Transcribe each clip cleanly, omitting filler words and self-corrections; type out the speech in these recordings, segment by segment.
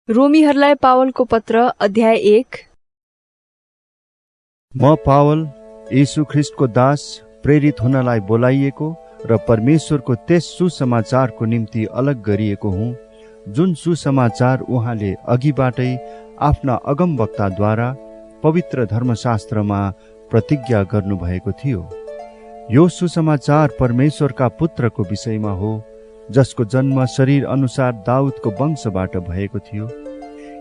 रोमीहरूलाई पावलको पत्र अध्याय 1। म पावल यीशु ख्रिस्टको दास प्रेरित हुनलाई बोलाइएको र परमेश्वरको त्यस सुसमाचारको निम्ति अलग गरिएको हुँ, जुन सुसमाचार उहाँले अघिबाटै आफ्ना अगमवक्ताद्वारा पवित्र धर्मशास्त्रमा प्रतिज्ञा गर्नुभएको थियो। यो सुसमाचार परमेश्वरका पुत्रको विषयमा हो, जसको जन्म शरीर अनुसार दाउदको वंशबाट भएको थियो।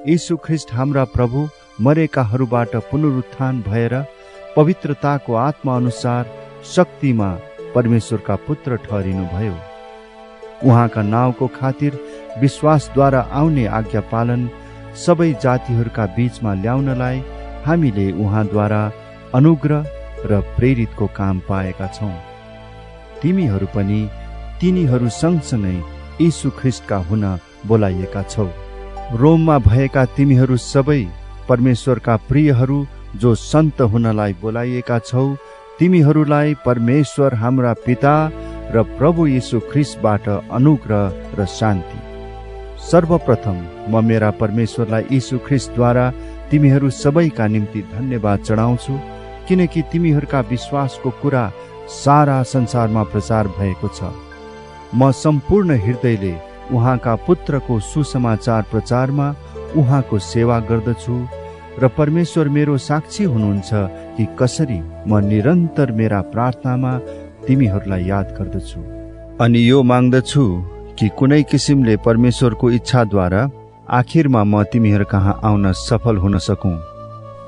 यीशु ख्रिस्ट हाम्रा प्रभु मरेकाहरूबाट पुनरुत्थान भएर पवित्रताको आत्मा अनुसार शक्तिमा परमेश्वरका पुत्र ठहरिनुभयो। उहाँका नाउँको खातिर विश्वासद्वारा आउने आज्ञा पालन सबै जातिहरूका बीचमा ल्याउनलाई हामीले उहाँद्वारा अनुग्रह र प्रेरितको काम पाएका छौँ। तिमीहरू पनि तिनीहरू सँगसँगै यीशु ख्रिस्टका हुन बोलाइएका छौ। रोममा भएका तिमीहरू सबै परमेश्वरका प्रियहरू जो सन्त हुनलाई बोलाइएका छौ, तिमीहरूलाई परमेश्वर हाम्रा पिता र प्रभु यीशु ख्रिस्टबाट अनुग्रह र शान्ति। सर्वप्रथम म मेरा परमेश्वरलाई यीशु ख्रिस्टद्वारा तिमीहरू सबैका निम्ति धन्यवाद चढाउँछु, किनकि तिमीहरूका विश्वासको कुरा सारा संसारमा प्रचार भएको छ। म सम्पूर्ण हृदयले उहाँका पुत्रको सुसमाचार प्रचारमा उहाँको सेवा गर्दछु र परमेश्वर मेरो साक्षी हुनुहुन्छ कि कसरी म निरन्तर मेरा प्रार्थनामा तिमीहरूलाई याद गर्दछु। अनि यो माग्दछु कि कुनै किसिमले परमेश्वरको इच्छाद्वारा आखिरमा म तिमीहरू कहाँ आउन सफल हुन सकूँ,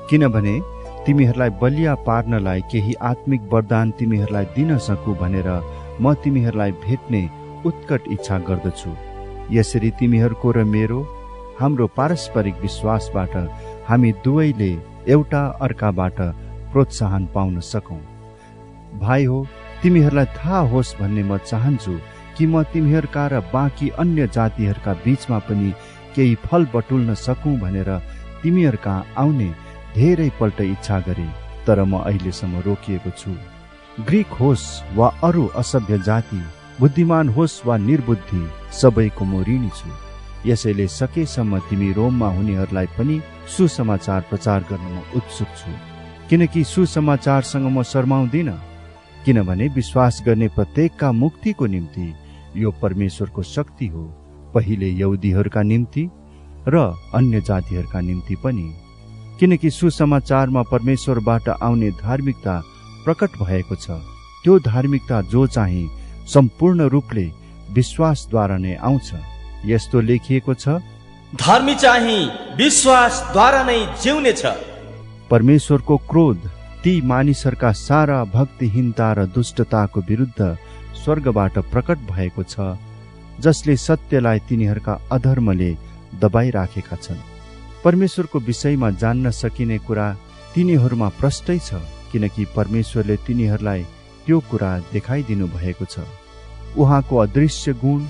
किनभने तिमीहरूलाई बलिया पार्नलाई केही आत्मिक वरदान तिमीहरूलाई दिन सकूँ भनेर म तिमीहरूलाई भेट्ने उत्कट इच्छा गर्दछु। यसरी तिमीहरूको र मेरो हाम्रो पारस्परिक विश्वासबाट हामी दुवैले एउटा अर्काबाट प्रोत्साहन पाउन सकौँ। भाइ हो, तिमीहरूलाई थाहा होस् भन्ने म चाहन्छु कि म तिमीहरूका र बाँकी अन्य जातिहरूका बीचमा पनि केही फल बटुल्न सकूँ भनेर तिमीहरूका आउने धेरै पल्ट इच्छा गरे, तर म अहिलेसम्म रोकिएको छु। ग्रीक होस् वा अरू असभ्य जाति, बुद्धिमान होस् वा निर्बुद्धि, सबैको म ऋणी छु। यसैले सकेसम्म तिमी रोममा हुनेहरूलाई पनि सुसमाचार प्रचार गर्न म उत्सुक छु, किनकि सुसमाचारसँग म शर्माउँदिन, किनभने विश्वास गर्ने प्रत्येकका मुक्तिको निम्ति यो परमेश्वरको शक्ति हो, पहिले यहुदीहरूका निम्ति र अन्य जातिहरूका निम्ति पनि। किनकि सुसमाचारमा परमेश्वरबाट आउने धार्मिकता प्रकट भएको छ। त्यो धार्मिकता जो चाहिँ सम्पूर्ण रूपले विश्वासद्वारा नै आउँछ। यस्तो लेखिएको छ, धर्मी चाहिँ विश्वासद्वारा नै जिउने छ। परमेश्वरको क्रोध ती मानिसहरूका सारा भक्तिहीनता र दुष्टताको विरुद्ध स्वर्गबाट प्रकट भएको छ, जसले सत्यलाई तिनीहरूका अधर्मले दबाइराखेका छन्। परमेश्वरको विषयमा जान्न सकिने कुरा तिनीहरूमा प्रष्टै छ, किनकि परमेश्वरले तिनीहरूलाई त्यो कुरा देखाइदिनु भएको छ। उहाँको अदृश्य गुण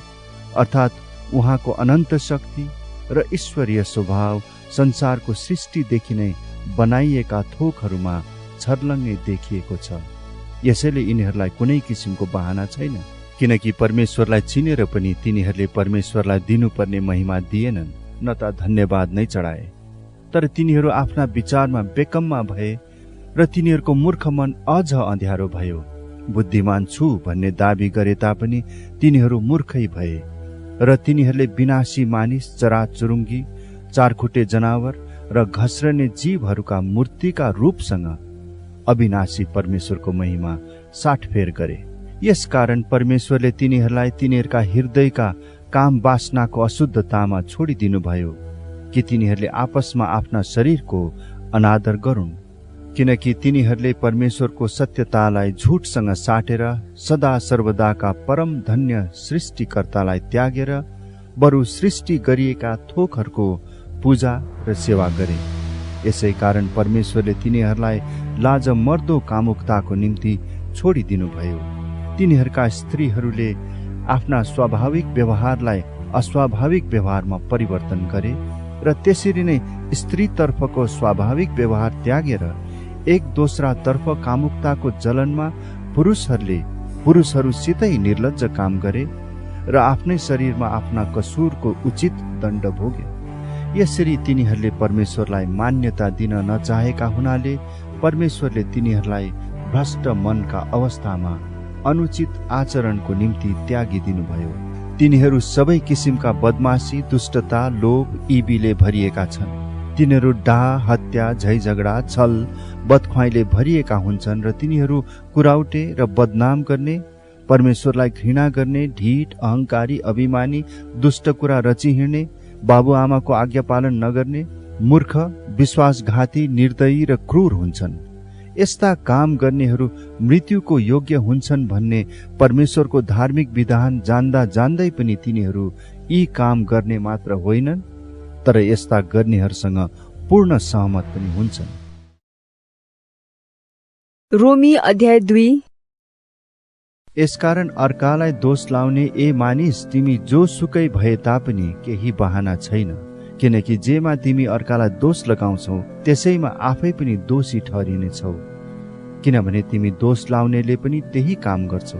अर्थात् उहाँको अनन्त शक्ति र ईश्वरीय स्वभाव संसारको सृष्टिदेखि नै बनाइएका थोकहरूमा छर्लङ्गै देखिएको छ। यसैले यिनीहरूलाई कुनै किसिमको बहाना छैन, किनकि परमेश्वरलाई चिनेर पनि तिनीहरूले परमेश्वरलाई दिनुपर्ने महिमा दिएनन्, न त धन्यवाद नै चढाए। तर तिनीहरू आफ्ना विचारमा बेकममा भए र तिनीहरूको मूर्ख मन अझ अँध्यारो भयो। बुद्धिमान छु भन्ने दाबी गरे तापनि तिनीहरू मूर्खै भए र तिनीहरूले विनाशी मानिस, चराचुरुङ्गी, चारखुट्टे जनावर र घस्रने जीवहरूका मूर्तिका रूपसँग अविनाशी परमेश्वरको महिमा साटफेर गरे। यसकारण परमेश्वरले तिनीहरूलाई तिनीहरूका हृदयका काम वासनाको अशुद्धतामा छोडिदिनु भयो कि तिनीहरूले आपसमा आफ्ना शरीरको अनादर गरून्, किनकि तिनीहरूले परमेश्वरको सत्यतालाई झुटसँग साटेर सदा सर्वदाका परम धन्य सृष्टिकर्तालाई त्यागेर बरु सृष्टि गरिएका थोकहरूको पूजा र सेवा गरे। यसै कारण परमेश्वरले तिनीहरूलाई लाज मर्दो कामुकताको निम्ति छोडिदिनु भयो। तिनीहरूका स्त्रीहरूले आफ्ना स्वाभाविक व्यवहारलाई अस्वाभाविक व्यवहारमा परिवर्तन गरे र त्यसरी नै स्त्रीतर्फको स्वाभाविक व्यवहार त्यागेर एक दोस्रातर्फ कामुकताको जलनमा पुरुषहरूसितै निर्लज्ज काम गरे र आफ्नै शरीरमा आफ्ना कसुरको उचित दण्ड भोगे। यसरी तिनीहरूले परमेश्वरलाई मान्यता दिन नचाहेका हुनाले परमेश्वरले तिनीहरूलाई भ्रष्ट मनका अवस्थामा अनुचित आचरणको निम्ति त्यागिदिनुभयो। तिनीहरू सबै किसिमका बदमाशी, दुष्टता, लोभ, इबीले भरिएका छन्। तिनीहरू डाह, हत्या, झैझगडा, छल, बदख्वाइले भरिएका हुन्छन् र तिनीहरू कुराउटे र बदनाम गर्ने, परमेश्वरलाई घृणा गर्ने, ढिठ, अहंकारी, अभिमानी, दुष्ट कुरा रची हिँड्ने, बाबुआमाको आज्ञा पालन नगर्ने, मूर्ख, विश्वासघाती, निर्दयी र क्रूर हुन्छन्। यस्ता काम गर्नेहरू मृत्युको योग्य हुन्छन् भन्ने परमेश्वरको धार्मिक विधान जान्दा जान्दै पनि तिनीहरू यी काम गर्ने मात्र होइनन्, तर यस्ता गर्नेहरूसँग पूर्ण सहमत पनि हुन्छन्। रोमी अध्याय 2। यसकारण अर्कालाई दोष लाउने ए मानिस, तिमी जो सुकै भए तापनि केही बहाना छैन, किनकि जेमा तिमी अर्कालाई दोष लगाउँछौ त्यसैमा आफै पनि दोषी ठहरिनेछौ, किनभने तिमी दोष लाउनेले पनि त्यही काम गर्छौ।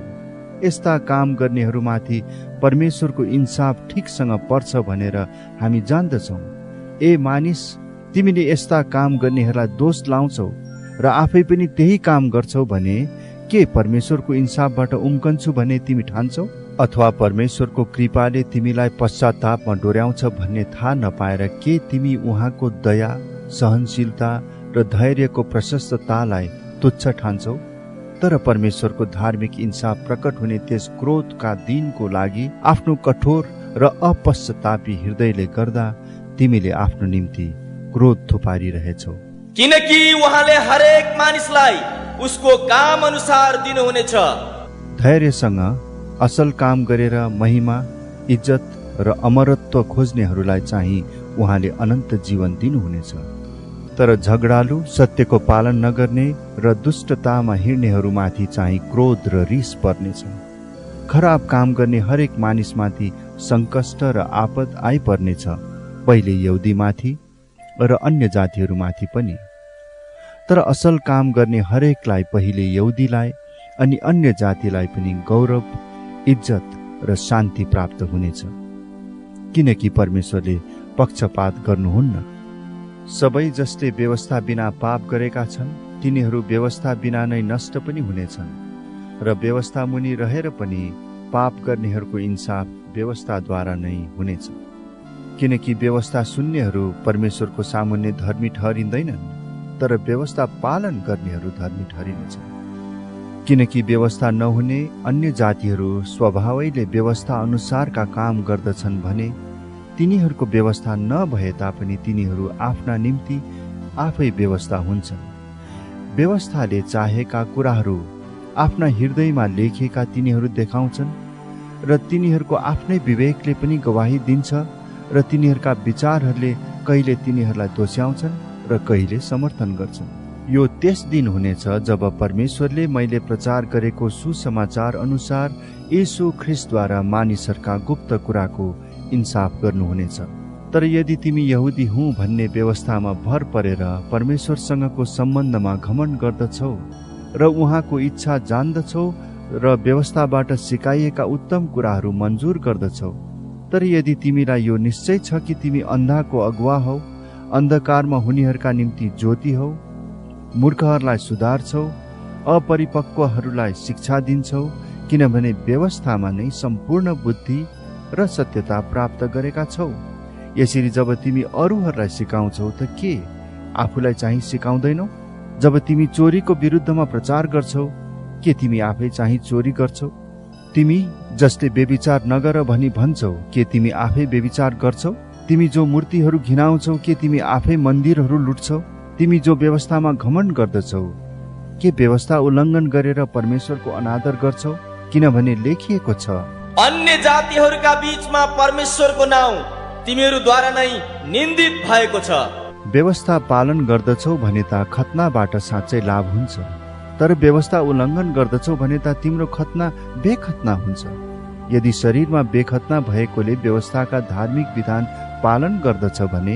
यस्ता काम गर्नेहरूमाथि परमेश्वरको इन्साफ ठिकसँग पर्छ भनेर हामी जान्दछौ। ए मानिस, तिमीले यस्ता काम गर्नेहरूलाई दोष लाउँछौ र आफै पनि त्यही काम गर्छौ भने के परमेश्वरको इन्साफबाट उम्कन्छु भने तिमी ठान्छौ? अथवा परमेश्वरको कृपाले तिमीलाई पश्चातापमा डोर्याउँछ भन्ने थाहा नपाएर के तिमी उहाँको दया, सहनशीलता र धैर्यको प्रशस्ततालाई तुच्छ ठान्छौ? तर परमेश्वरको धार्मिक इन्साफ प्रकट हुने त्यस क्रोधका दिनको लागि आफ्नो कठोर र अपश्चातापी हृदयले गर्दा तिमीले आफ्नो निम्ति क्रोध थुपारिरहेछौ। किनकि उहाँले हरेक मानिसलाई उसको काम अनुसार दिनुहुनेछ। धैर्यसँग असल काम गरेर महिमा, इज्जत र अमरत्व खोज्नेहरूलाई चाहिँ उहाँले अनन्त जीवन दिनुहुनेछ। तर झगडालु, सत्यको पालन नगर्ने र दुष्टतामा हिँड्नेहरूमाथि चाहिँ क्रोध र रिस पर्नेछ। खराब काम गर्ने हरेक मानिसमाथि सङ्कष्ट र आपद आइपर्नेछ, पहिले यहुदीमाथि र अन्य जातिहरूमाथि पनि। तर असल काम गर्ने हरेकलाई पहिले यहुदीलाई अनि अन्य जातिलाई पनि गौरव, इज्जत र शान्ति प्राप्त हुनेछ, किनकि परमेश्वरले पक्षपात गर्नुहुन्न। सबै जसले व्यवस्था बिना पाप गरेका छन् तिनीहरू व्यवस्था बिना नै नष्ट पनि हुनेछन्, र व्यवस्था मुनि रहेर पनि पाप गर्नेहरूको इन्साफ व्यवस्थाद्वारा नै हुनेछ। किनकि व्यवस्था शून्यहरू परमेश्वरको सामुन्ने धर्मी ठहरिँदैनन्, तर व्यवस्था पालन गर्नेहरू धर्मी ठहरिनेछन्। किनकि व्यवस्था नहुने अन्य जातिहरू स्वभावैले व्यवस्था अनुसारका काम गर्दछन् भने तिनीहरूको व्यवस्था नभए तापनि तिनीहरू आफ्ना निम्ति आफै व्यवस्था हुन्छन्। व्यवस्थाले चाहेका कुराहरू आफ्ना हृदयमा लेखेका तिनीहरू देखाउँछन् र तिनीहरूको आफ्नै विवेकले पनि गवाही दिन्छ र तिनीहरूका विचारहरूले कहिले तिनीहरूलाई दोस्याउँछन् र कहिले समर्थन गर्छन्। यो त्यस दिन हुनेछ जब परमेश्वरले मैले प्रचार गरेको सुसमाचार अनुसार येशू ख्रीष्टद्वारा मानिसहरूका गुप्त कुराको इन्साफ गर्नुहुनेछ। तर यदि तिमी यहुदी हुँ भन्ने व्यवस्थामा भर परेर परमेश्वरसँगको सम्बन्धमा घमण्ड गर्दछौ र उहाँको इच्छा जान्दछौ र व्यवस्थाबाट सिकाइएका उत्तम कुराहरू मन्जुर गर्दछौ, तर यदि तिमीलाई यो निश्चय छ कि तिमी अन्धाको अगुवा हौ, अन्धकारमा हुनेहरूका निम्ति ज्योति हौ, मूर्खहरूलाई सुधार्छौ, अपरिपक्वहरूलाई शिक्षा दिन्छौ, किनभने व्यवस्थामा नै सम्पूर्ण बुद्धि र सत्यता प्राप्त गरेका छौ। यसरी जब तिमी अरूहरूलाई सिकाउँछौ त के आफूलाई चाहिँ सिकाउँदैनौ? जब तिमी चोरीको विरुद्धमा प्रचार गर्छौ के तिमी आफै चाहिँ चोरी गर्छौ? तिमी जसले व्यभिचार नगर भनी भन्छौ के तिमी आफै व्यभिचार गर्छौ? तिमी जो मूर्तिहरू घिनाउँछौ के तिमी आफै मन्दिरहरू लुट्छौ? तिमी जो व्यवस्थामा घमण्ड गर्दछौ के व्यवस्था उल्लङ्घन गरेर परमेश्वरको अनादर गर्छौ? किनभने लेखिएको छ, अन्य जातिहरूका बीचमा परमेश्वरको नाउँ तिमीहरूद्वारा नै निन्दित भएको छ। व्यवस्था पालन गर्दछौ भने त खतनाबाट साँच्चै लाभ हुन्छ, तर व्यवस्था उल्लङ्घन गर्दछौ भने त तिम्रो खतना बेखतना हुन्छ। यदि शरीरमा बेखतना भएकोले व्यवस्थाका धार्मिक विधान पालन गर्दछ भने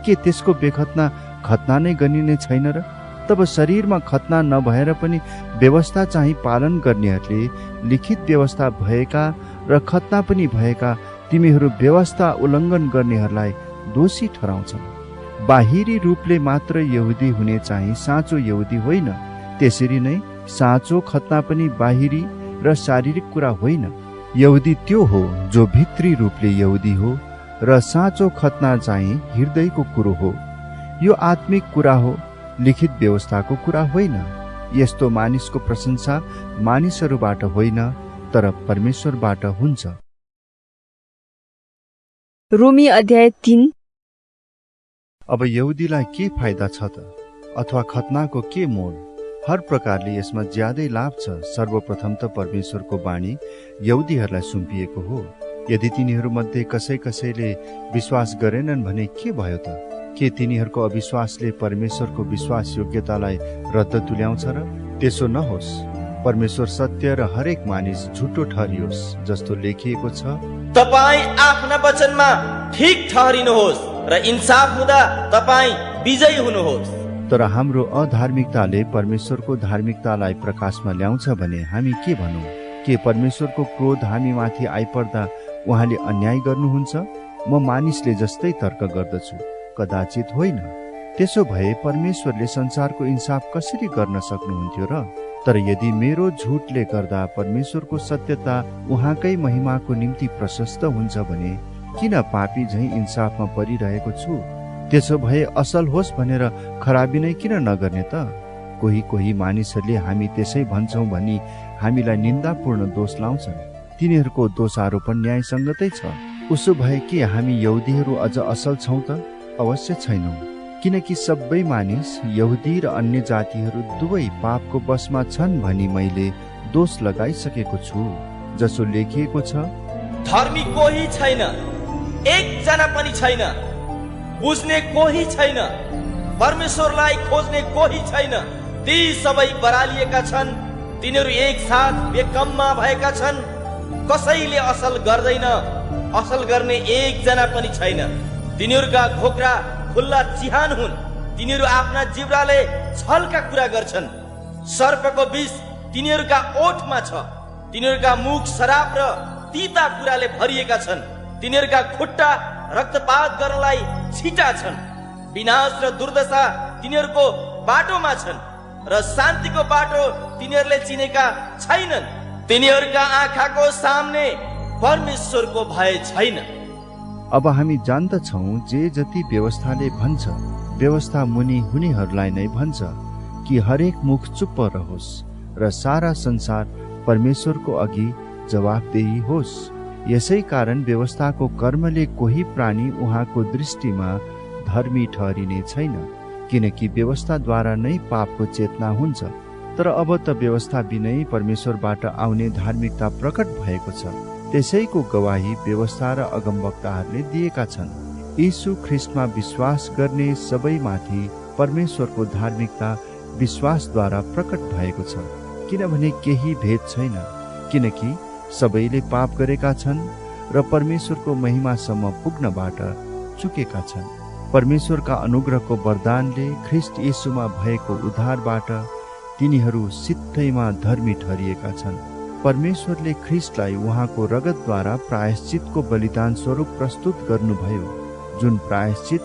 के त्यसको बेखतना खतना नै गनिने छैन र? तब शरीरमा खतना नभएर पनि व्यवस्था चाहिँ पालन गर्नेहरूले लिखित व्यवस्था भएका र खतना पनि भएका तिमीहरू व्यवस्था उल्लङ्घन गर्नेहरूलाई दोषी ठहराउँछन्। बाहिरी रूपले मात्र यहुदी हुने चाहिँ साँचो यहुदी होइन। त्यसरी नै साँचो खतना पनि बाहिरी र शारीरिक कुरा होइन। यहुदी त्यो हो जो भित्री रूपले यहुदी हो र साँचो खतना चाहिँ हृदयको कुरो हो। यो आत्मिक कुरा हो, लिखित व्यवस्थाको कुरा होइन। यस्तो मानिसको प्रशंसा मानिसहरूबाट होइन तर परमेश्वरबाट हुन्छ। रोमी अध्याय 3। अब यहुदीलाई के फाइदा छ त, अथवा खतनाको के मोल? हर प्रकारले यसमा ज्यादै लाभ छ। सर्वप्रथम त परमेश्वरको बाणी यहुदीहरूलाई सुम्पिएको हो। यदि तिनीहरूमध्ये कसैले विश्वास गरेनन् भने के भयो त? के तिनीहरूको अविश्वासले परमेश्वरको विश्वास योग्यतालाई रद्द तुल्याउँछ र? त्यसो नहोस्। परमेश्वर सत्य र हरेक मानिस झुटो ठहरियोस्, जस्तो लेखिएको छ, तपाई आफ्ना वचनमा ठीक ठहरिनुहोस् र इन्साफ हुँदा तपाई विजयी हुनुहोस्। तर हाम्रो अधार्मिकताले परमेश्वरको धार्मिकतालाई प्रकाशमा ल्याउँछ भने हामी के भनौँ? के परमेश्वरको क्रोध हामी माथि आइपर्दा उहाँले अन्याय गर्नुहुन्छ? म मानिसले जस्तै तर्क गर्दछु, कदाचित होइन। त्यसो भए परमेश्वरले संसारको इन्साफ कसरी गर्न सक्नुहुन्थ्यो र? तर यदि मेरो झुटले गर्दा परमेश्वरको सत्यता उहाँकै महिमाको निम्ति प्रशस्त हुन्छ भने किन पापी झैं इन्साफमा परिरहेको छु? त्यसो भए असल होस् भनेर खराबी नै किन नगर्ने त? कोही मानिसहरूले हामी त्यसै भन्छौँ भनी हामीलाई निन्दापूर्ण दोष लाउँछन्। तिनीहरूको दोषारोपण न्यायसङ्गतै छ। उसो भए के हामी यहुदीहरू अझ असल छौँ त? अवश्य छैनौँ। किनकि सबै मानिस, यहुदी र अन्य जातिहरू दुवै पापको बसमा छन् भनी मैले दोष लगाइसकेको छु। जसो लेखिएको छ, धर्मी कोही छैन, एकजना पनि छैन। बुझ्ने कोही छैन, परमेश्वरलाई खोज्ने कोही छैन। ती सबै बरालिएका छन्, तिनीहरू एकसाथ बेकममा भएका छन्। कसैले असल गर्दैन, असल गर्ने एकजना पनि छैन। तिनीहरूका घोक्रा खुल्ला चिहान हुन्। तिनीहरू आफ्ना जिब्राले छलका कुरा गर्छन्। सर्पको विष तिनीहरूका ओठमा छ। तिनीहरूका मुख शराब र तीता कुराले भरिएका छन्। तिनीहरूका खुट्टा रक्तपात गर्नलाई छिटा छन्। विनाश र दुर्दशा तिनीहरूको बाटोमा छन् र शान्तिको बाटो तिनीहरूले चिनेका छैनन्। तिनीहरूका आँखाको सामने परमेश्वरको भय छैन। अब हामी जान्दछौँ जे जति व्यवस्थाले भन्छ, व्यवस्था मुनि हुनेहरूलाई नै भन्छ कि हरेक मुख चुप्प रहोस् र सारा संसार परमेश्वरको अघि जवाफदेही होस्। यसै कारण व्यवस्थाको कर्मले कोही प्राणी उहाँको दृष्टिमा धर्मी ठहरिने छैन, किनकि व्यवस्थाद्वारा नै पापको चेतना हुन्छ। तर अब त व्यवस्था बिनै परमेश्वरबाट आउने धार्मिकता प्रकट भएको छ। त्यसैको गवाही व्यवस्था र अगमवक्ताहरूले दिएका छन्। यीशु ख्रिस्टमा विश्वास गर्ने सबैमाथि परमेश्वरको धार्मिकता विश्वासद्वारा प्रकट भएको छ। किनभने केही भेद छैन, किनकि सबैले पाप गरेका छन् र परमेश्वरको महिमासम्म पुग्नबाट चुकेका छन्। परमेश्वरका अनुग्रहको वरदानले ख्रिस्ट यीशुमा भएको उद्धारबाट तिनीहरू सित्तैमा धर्मी ठहरिएका छन्। परमेश्वरले ख्रिस्टलाई उहाँको रगतद्वारा प्रायश्चितको बलिदान स्वरूप प्रस्तुत गर्नुभयो, जुन प्रायश्चित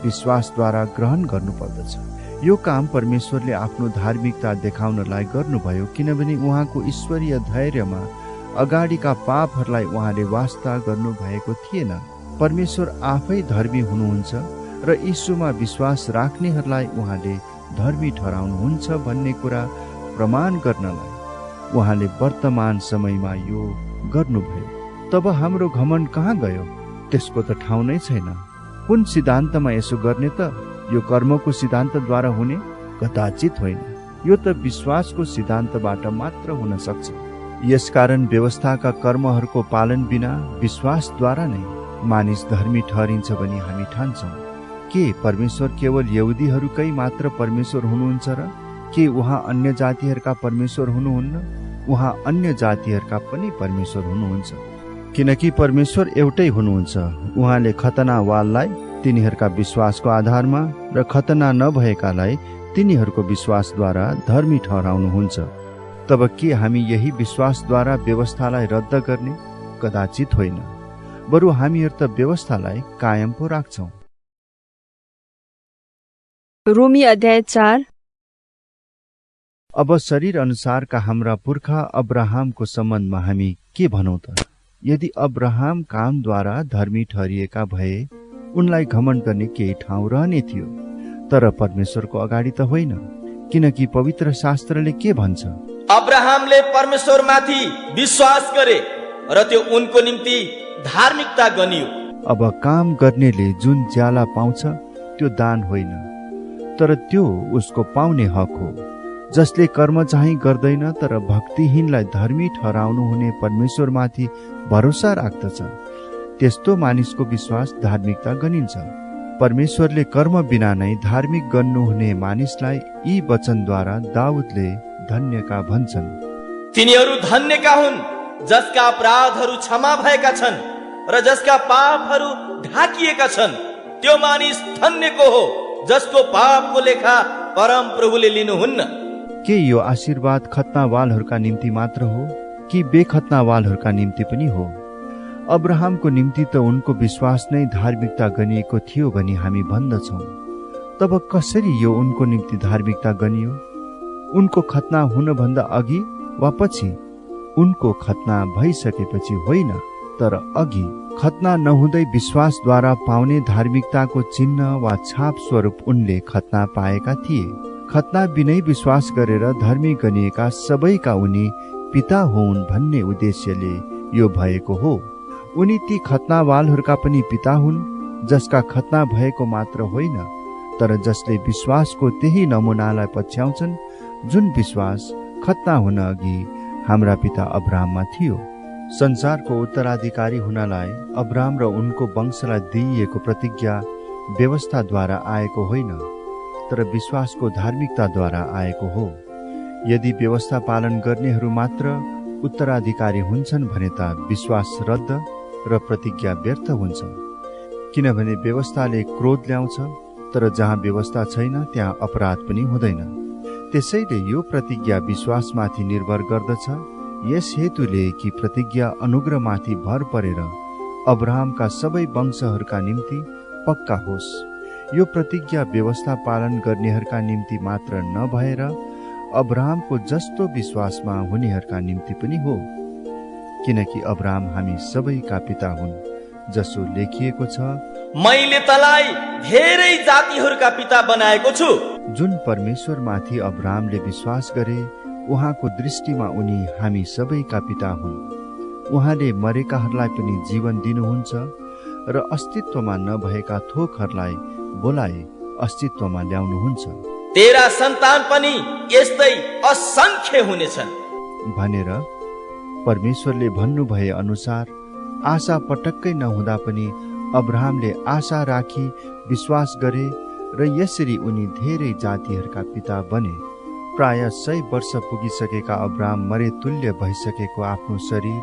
विश्वासद्वारा ग्रहण गर्नुपर्दछ। यो काम परमेश्वरले आफ्नो धार्मिकता देखाउनलाई गर्नुभयो, किनभने उहाँको ईश्वरीय धैर्यमा अगाडिका पापहरूलाई उहाँले वास्ता गर्नुभएको थिएन। परमेश्वर आफै धर्मी हुनुहुन्छ र यीशुमा विश्वास राख्नेहरूलाई उहाँले धर्मी ठहराउनुहुन्छ भन्ने कुरा प्रमाण गर्नलाई उहाँले वर्तमान समयमा यो गर्नुभयो। तब हाम्रो घमण्ड कहाँ गयो? त्यसको त ठाउँ नै छैन। कुन सिद्धान्तमा यसो गर्ने त? यो कर्मको सिद्धान्तद्वारा हुने? कदाचित होइन। यो त विश्वासको सिद्धान्तबाट मात्र हुन सक्छ। यसकारण व्यवस्थाका कर्महरूको पालन बिना विश्वासद्वारा नै मानिस धर्मी ठहरिन्छ भनी हामी ठान्छौँ। के परमेश्वर केवल यहुदीहरूकै मात्र परमेश्वर हुनुहुन्छ र? के उहाँ अन्य जातिहरूका परमेश्वर हुनुहुन्न? उहाँ अन्य जातिहरूका पनि परमेश्वर हुनुहुन्छ। किनकि परमेश्वर एउटै हुनुहुन्छ। उहाँले खतनावाललाई तिनीहरूका विश्वासको आधारमा र खतना नभएकालाई तिनीहरूको विश्वासद्वारा धर्मी ठहराउनुहुन्छ। तब के हामी यही विश्वासद्वारा व्यवस्थालाई रद्द गर्ने? कदाचित होइन। बरु हामीहरू त व्यवस्थालाई कायम पो राख्छौँ। रोमी अध्याय 4। अब शरीर अनुसारका हाम्रा पुर्खा अब्राहमको सम्बन्धमा हामी के भनौँ त? यदि अब्राहम कामद्वारा धर्मी ठहरिएका भए उनलाई घमण्ड गर्ने केही ठाउँ रहने थियो, तर परमेश्वरको अगाडि त होइन, किनकि पवित्र शास्त्रले के भन्छ? अब्राहमले परमेश्वरमाथि विश्वास गरे र त्यो उनको निम्ति धार्मिकता गनियो। अब काम गर्नेले जुन ज्याला पाउँछ त्यो दान होइन, तर त्यो उसको पाउने हक हो। जसले कर्म चाहिँ गर्दैन तर भक्तिहीनलाई धर्मी ठहराउनु हुने परमेश्वरमाथि भरोसा राख्दछ, त्यस्तो मानिसको विश्वास धार्मिकता गनिन्छ। परमेश्वरले कर्म बिना नै धार्मिक गर्नुहुने मानिसलाई यी वचनद्वारा दाउदले धन्यका भन्छन्। तिनीहरू धन्यका हुन् जसका अपराधहरू क्षमा भएका छन् र जसका पापहरू ढाकिएका छन्। त्यो मानिस धन्यको हो जसको पापको लेखा परम प्रभुले लिनुहुन्न। के यो आशीर्वाद खतनावालहरूका निम्ति मात्र हो कि बेखतनावालहरूका निम्ति पनि हो? अब्राहमको निम्ति त उनको विश्वास नै धार्मिकता गनिएको थियो भनी हामी भन्दछौँ। तब कसरी यो उनको निम्ति धार्मिकता गनियो? उनको खतना हुनभन्दा अघि वा पछि? उनको खतना भइसकेपछि होइन, तर अघि। खतना नहुँदै विश्वासद्वारा पाउने धार्मिकताको चिन्ह वा छाप स्वरूप उनले खतना पाएका थिए। खतना बिनै विश्वास गरेर धर्मी गनिएका सबैका उनी पिता हुन् भन्ने उद्देश्यले यो भएको हो। उनी ती खतनावालहरूका पनि पिता हुन् जसका खतना भएको मात्र होइन, तर जसले विश्वासको त्यही नमुनालाई पछ्याउँछन् जुन विश्वास खतना हुन अघि हाम्रा पिता अब्राहममा थियो। संसारको उत्तराधिकारी हुनलाई अब्राहम र उनको वंशलाई दिइएको प्रतिज्ञा व्यवस्थाद्वारा आएको होइन, तर विश्वासको धार्मिकताद्वारा आएको हो। यदि व्यवस्था पालन गर्नेहरू मात्र उत्तराधिकारी हुन्छन् भने त विश्वास रद्द र प्रतिज्ञा व्यर्थ हुन्छ, किनभने व्यवस्थाले क्रोध ल्याउँछ, तर जहाँ व्यवस्था छैन त्यहाँ अपराध पनि हुँदैन। त्यसैले यो प्रतिज्ञा विश्वासमाथि निर्भर गर्दछ, यस हेतुले कि प्रतिज्ञा अनुग्रहमाथि भर परेर अब्राहमका सबै वंशहरूका निम्ति पक्का होस्। यो प्रतिज्ञा व्यवस्था पालन गर्नेहरूका निम्ति मात्र नभएर अब्राहमको जस्तो विश्वासमा हुनेहरूका निम्ति पनि हो, किनकि अब्राहम हामी सबैका पिता हुन्, जसो लेखिएको छ, मैले तँलाई धेरै जातिहरूका पिता बनाएको छु। जुन परमेश्वरमाथि अब्राहमले विश्वास गरे उहाँको दृष्टिमा उनी हामी सबैका पिता हुन्। उहाँले मरेकाहरूलाई पनि जीवन दिनुहुन्छ र अस्तित्वमा नभएका थोकहरूलाई बोलाए अस्तित्वमा ल्याउनुहुन्छ। तेरा सन्तान पनि यस्तै असंख्य हुनेछन् भनेर परमेश्वरले भन्नुभए अनुसार आशा पटक्कै नहुँदा पनि अब्राहमले आशा राखी विश्वास गरे र यसरी उनी धेरै जातिहरूका पिता बने। प्राय 100 वर्ष पुगिसकेका अब्राहम मरे तुल्य भइसकेको आफ्नो शरीर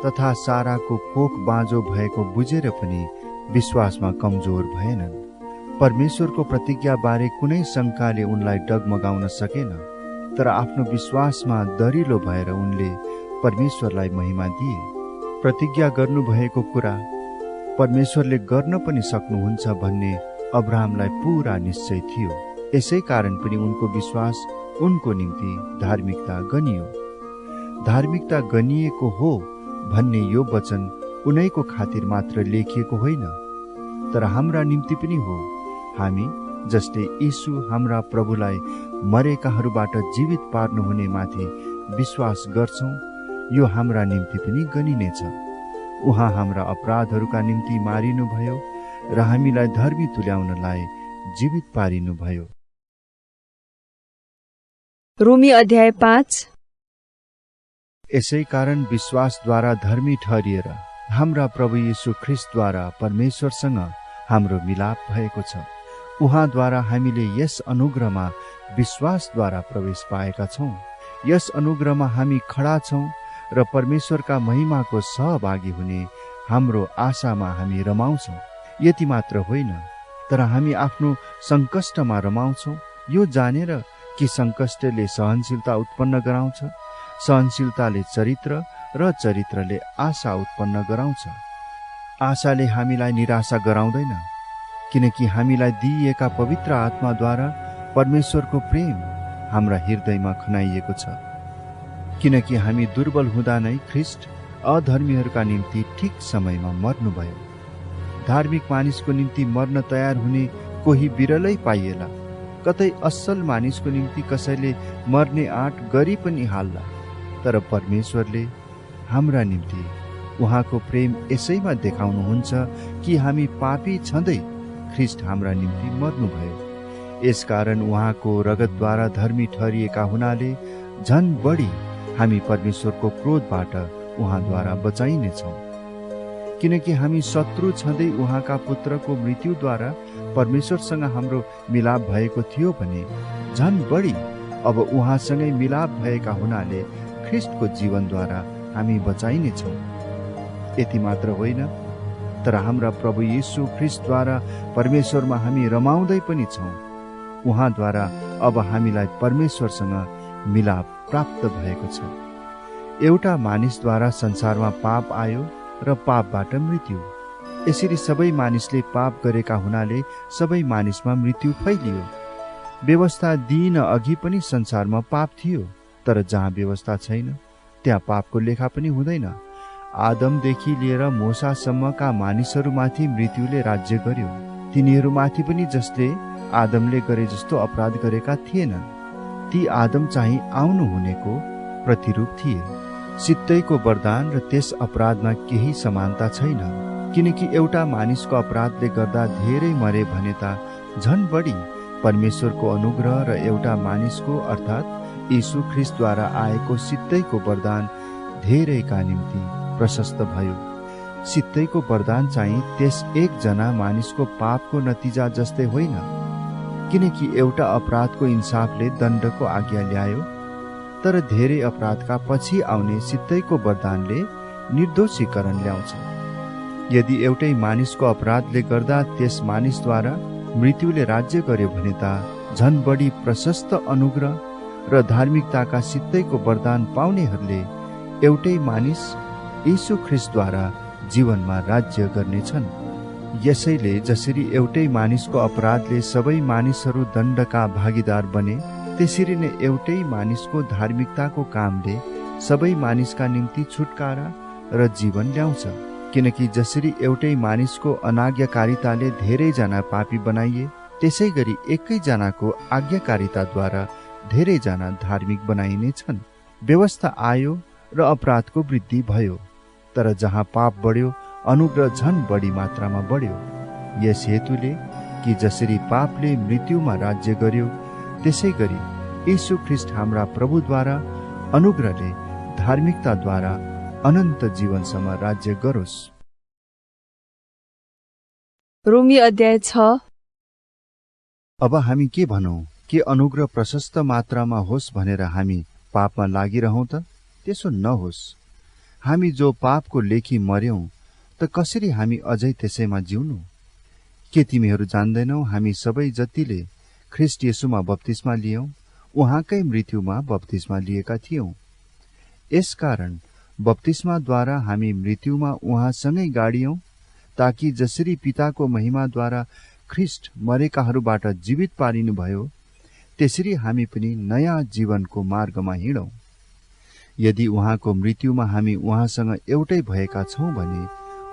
तथा साराको कोख बाँझो भएको बुझेर पनि विश्वासमा कमजोर भएनन्। परमेश्वरको प्रतिज्ञा बारे कुनै शङ्काले उनलाई डगमगाउन सकेन, तर आफ्नो विश्वासमा दरिलो भएर उनले परमेश्वरलाई महिमा दिए। प्रतिज्ञा गर्नुभएको कुरा परमेश्वरले गर्न पनि सक्नुहुन्छ भन्ने अब्राहमलाई पूरा निश्चय थियो। यसै कारण पनि उनको विश्वास उनको निम्ति धार्मिकता गनियो। धार्मिकता गनिएको हो भन्ने यो वचन उनैको खातिर मात्र लेखिएको होइन, तर हाम्रा निम्ति पनि हो। हामी जसले यीशु हाम्रा प्रभुलाई मरेकाहरूबाट जीवित पार्नुहुने माथि विश्वास गर्छौं, यो हाम्रा निम्ति पनि गनिनेछ। उहाँ हाम्रा अपराधहरूका निम्ति मारिनुभयो र हामीलाई धर्मी तुल्याउनलाई जीवित पारिनुभयो। रोमी अध्याय 5। यसै कारण विश्वासद्वारा धर्मी ठहरिएर हाम्रा प्रभु येशू ख्रीष्टद्वारा परमेश्वरसँग हाम्रो मिलाप भएको छ। उहाँद्वारा हामीले यस अनुग्रहमा विश्वासद्वारा प्रवेश पाएका छौं। यस अनुग्रहमा हामी खडा छौं र परमेश्वरका महिमाको सहभागी हुने हाम्रो आशामा हामी रमाउँछौं। यति मात्र होइन, तर हामी आफ्नो संकष्टमा रमाउँछौं, यो जानेर कि संकष्टले सहनशीलता उत्पन्न गराउँछ, सहनशीलताले चरित्र र चरित्रले आशा उत्पन्न गराउँछ। आशाले हामीलाई निराशा गराउँदैन, किनकि हामीलाई दिइएका पवित्र आत्माद्वारा परमेश्वरको प्रेम हाम्रा हृदयमा खनाइएको छ, किनकि हामी दुर्बल हुँदा नै ख्रिस्ट अधर्मीहरूका निम्ति ठिक समयमा मर्नुभयो। धार्मिक मानिसको निम्ति मर्न तयार हुने कोही बिरलै पाइएला। कतै असल मानिसको निम्ति कसैले मर्ने आँट गरी पनि हाल्ला, तर परमेश्वरले हाम्रा निम्ति उहाँको प्रेम यसैमा देखाउनुहुन्छ कि हामी पापी छँदै ख्रिस्ट हाम्रा निम्ति मर्नुभयो। यसकारण उहाँको रगतद्वारा धर्मी ठहरिएका हुनाले झन बढी हामी परमेश्वरको क्रोधबाट उहाँद्वारा बचाइनेछौँ। किनकि हामी शत्रु छँदै उहाँका पुत्रको मृत्युद्वारा परमेश्वरसँग हाम्रो मिलाप भएको थियो भने झन बढी अब उहाँसँगै मिलाप भएका हुनाले ख्रिस्टको जीवनद्वारा हामी बचाइनेछौँ। यति मात्र होइन, तर हाम्रा प्रभु येशू ख्रिस्टद्वारा परमेश्वरमा हामी रमाउँदै पनि छौँ। उहाँद्वारा अब हामीलाई परमेश्वरसँग मिलाप प्राप्त भएको छ। एउटा मानिसद्वारा संसारमा पाप आयो र पापबाट मृत्यु। यसरी सबै मानिसले पाप गरेका हुनाले सबै मानिसमा मृत्यु फैलियो। व्यवस्था दिइन अघि पनि संसारमा पाप थियो, तर जहाँ व्यवस्था छैन त्यहाँ पापको लेखा पनि हुँदैन। आदमदेखि लिएर मोसासम्मका मानिसहरूमाथि मृत्युले राज्य गर्यो। तिनीहरूमाथि पनि जसले आदमले गरे जस्तो अपराध गरेका थिएनन्। ती आदम चाहिँ आउनु हुनेको प्रतिरूप थिए। सित्तैको वरदान र त्यस अपराधमा केही समानता छैन, किनकि एउटा मानिसको अपराधले गर्दा धेरै मरे भने त झन बढी परमेश्वरको अनुग्रह र एउटा मानिसको अर्थात् यीशु ख्रिस्टद्वारा आएको सित्तैको वरदान धेरैका निम्ति प्रशस्त भयो। सित्तैको वरदान चाहिँ त्यस एकजना मानिसको पापको नतिजा जस्तै होइन, किनकि एउटा अपराधको इन्साफले दण्डको आज्ञा ल्यायो, तर धेरै अपराधका पछि आउने सित्तैको वरदानले निर्दोषीकरण ल्याउँछ। यदि एउटै मानिसको अपराधले गर्दा त्यस मानिसद्वारा मृत्युले राज्य गर्यो भने त झन बढी प्रशस्त अनुग्रह र धार्मिकताका सित्तैको वरदान पाउनेहरूले एउटै मानिस यीशु ख्रिस्टद्वारा जीवनमा राज्य गर्नेछन्। यसैले जसरी एउटै मानिसको अपराधले सबै मानिसहरू दण्डका भागीदार बने, त्यसरी नै एउटै मानिसको धार्मिकताको कामले सबै मानिसका निम्ति छुटकारा र जीवन ल्याउँछ। किनकि जसरी एउटै मानिसको अनाज्ञाकारिताले धेरैजना पापी बनाइए, त्यसै गरी एकैजनाको आज्ञाकारिताद्वारा धेरैजना धार्मिक बनाइने छन्। व्यवस्था आयो र अपराधको वृद्धि भयो, तर जहाँ पाप बढ्यो अनुग्रह झन बढी मात्रामा बढ्यो। यस हेतुले कि जसरी पापले मृत्युमा राज्य गर्यो, त्यसै गरी यीशु ख्रिस्ट हाम्रा प्रभुद्वारा अनुग्रहले धार्मिकताद्वारा अनन्त जीवनसम्म राज्य गरोस्। रोमी अध्याय 6। अब हामी के भनौं? के अनुग्रह प्रशस्त मात्रामा होस् भनेर हामी पापमा लागिरहौं त? त्यसो नहोस्। हामी जो पापको लेखी मर्यौं त कसरी हामी अझै त्यसैमा जिउनु? के तिमीहरू जान्दैनौ हामी सबै जतिले ख्रिस्ट येशूमा बप्तिस्मा लियौं उहाँकै मृत्युमा बप्तिस्मा लिएका थियौं। यसकारण बप्तिस्माद्वारा हामी मृत्युमा उहाँसँगै गाडियौं, ताकि जसरी पिताको महिमाद्वारा ख्रिस्ट मरेकाहरूबाट जीवित पारिनुभयो, त्यसरी हामी पनि नयाँ जीवनको मार्गमा हिँडौं। यदि उहाँको मृत्युमा हामी उहाँसँग एउटै भएका छौं भने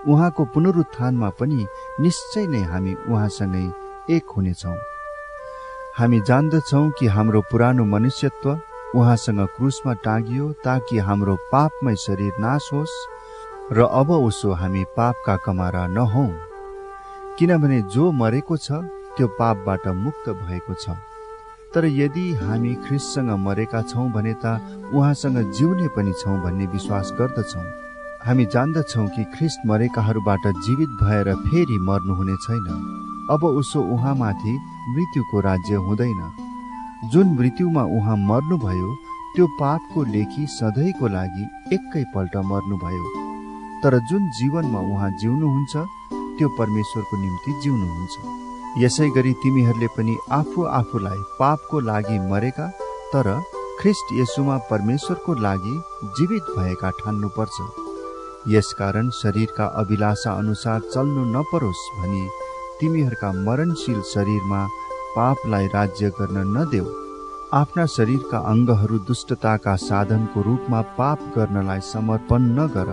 उहाँको पुनरुत्थानमा पनि निश्चय नै हामी उहाँसँगै एक हुनेछौं। हामी जान्दछौं कि हाम्रो पुरानो मनुष्यत्व उहाँसँग क्रुसमा टाँगियो, ताकि हाम्रो पापमय शरीर नाश होस् र अब उसो हामी पापका कमारा नहौं। किनभने जो मरेको छ त्यो पापबाट मुक्त भएको छ। तर यदि हामी ख्रिस्टसँग मरेका छौं भने त उहाँसँग जिउने पनि छौं भन्ने विश्वास गर्दछौं। हामी जान्दछौं कि ख्रिस्ट मरेकाहरूबाट जीवित भएर फेरि मर्नुहुने छैन। अब उसो उहाँमाथि मृत्युको राज्य हुँदैन। जुन मृत्युमा उहाँ मर्नुभयो त्यो पापको लेखी सधैँको लागि एकैपल्ट मर्नुभयो, तर जुन जीवनमा उहाँ जिउनुहुन्छ त्यो परमेश्वरको निम्ति जिउनुहुन्छ। यसै गरी तिमीहरूले पनि आफू आफूलाई पापको लागि मरेका तर ख्रिस्ट येशूमा परमेश्वरको लागि जीवित भएका ठान्नुपर्छ। यसकारण शरीरका अभिलाषा अनुसार चल्नु नपरोस् भनी तिमीहरूका मरणशील शरीरमा पापलाई राज्य गर्न नदेऊ। आफ्ना शरीरका अङ्गहरू दुष्टताका साधनको रूपमा पाप गर्नलाई समर्पण नगर,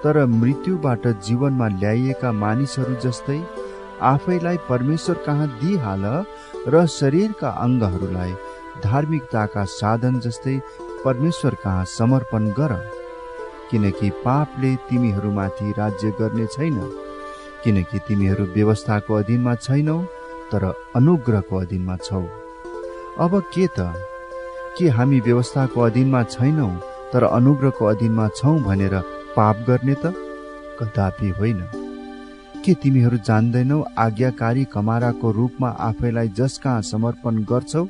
तर मृत्युबाट जीवनमा ल्याइएका मानिसहरू जस्तै आफैलाई परमेश्वर कहाँ दिइहाल र शरीरका अङ्गहरूलाई धार्मिकताका साधन जस्तै परमेश्वर कहाँ समर्पण गर। किनकि पापले तिमीहरूमाथि राज्य गर्ने छैन, किनकि तिमीहरू व्यवस्थाको अधीनमा छैनौ तर अनुग्रहको अधीनमा छौ। अब के त, के हामी व्यवस्थाको अधीनमा छैनौ तर अनुग्रहको अधीनमा छौं भनेर पाप गर्ने त? कदापि होइन। के तिमीहरू जान्दैनौ आज्ञाकारी कमाराको रूपमा आफैलाई जस कहाँ समर्पण गर्छौ,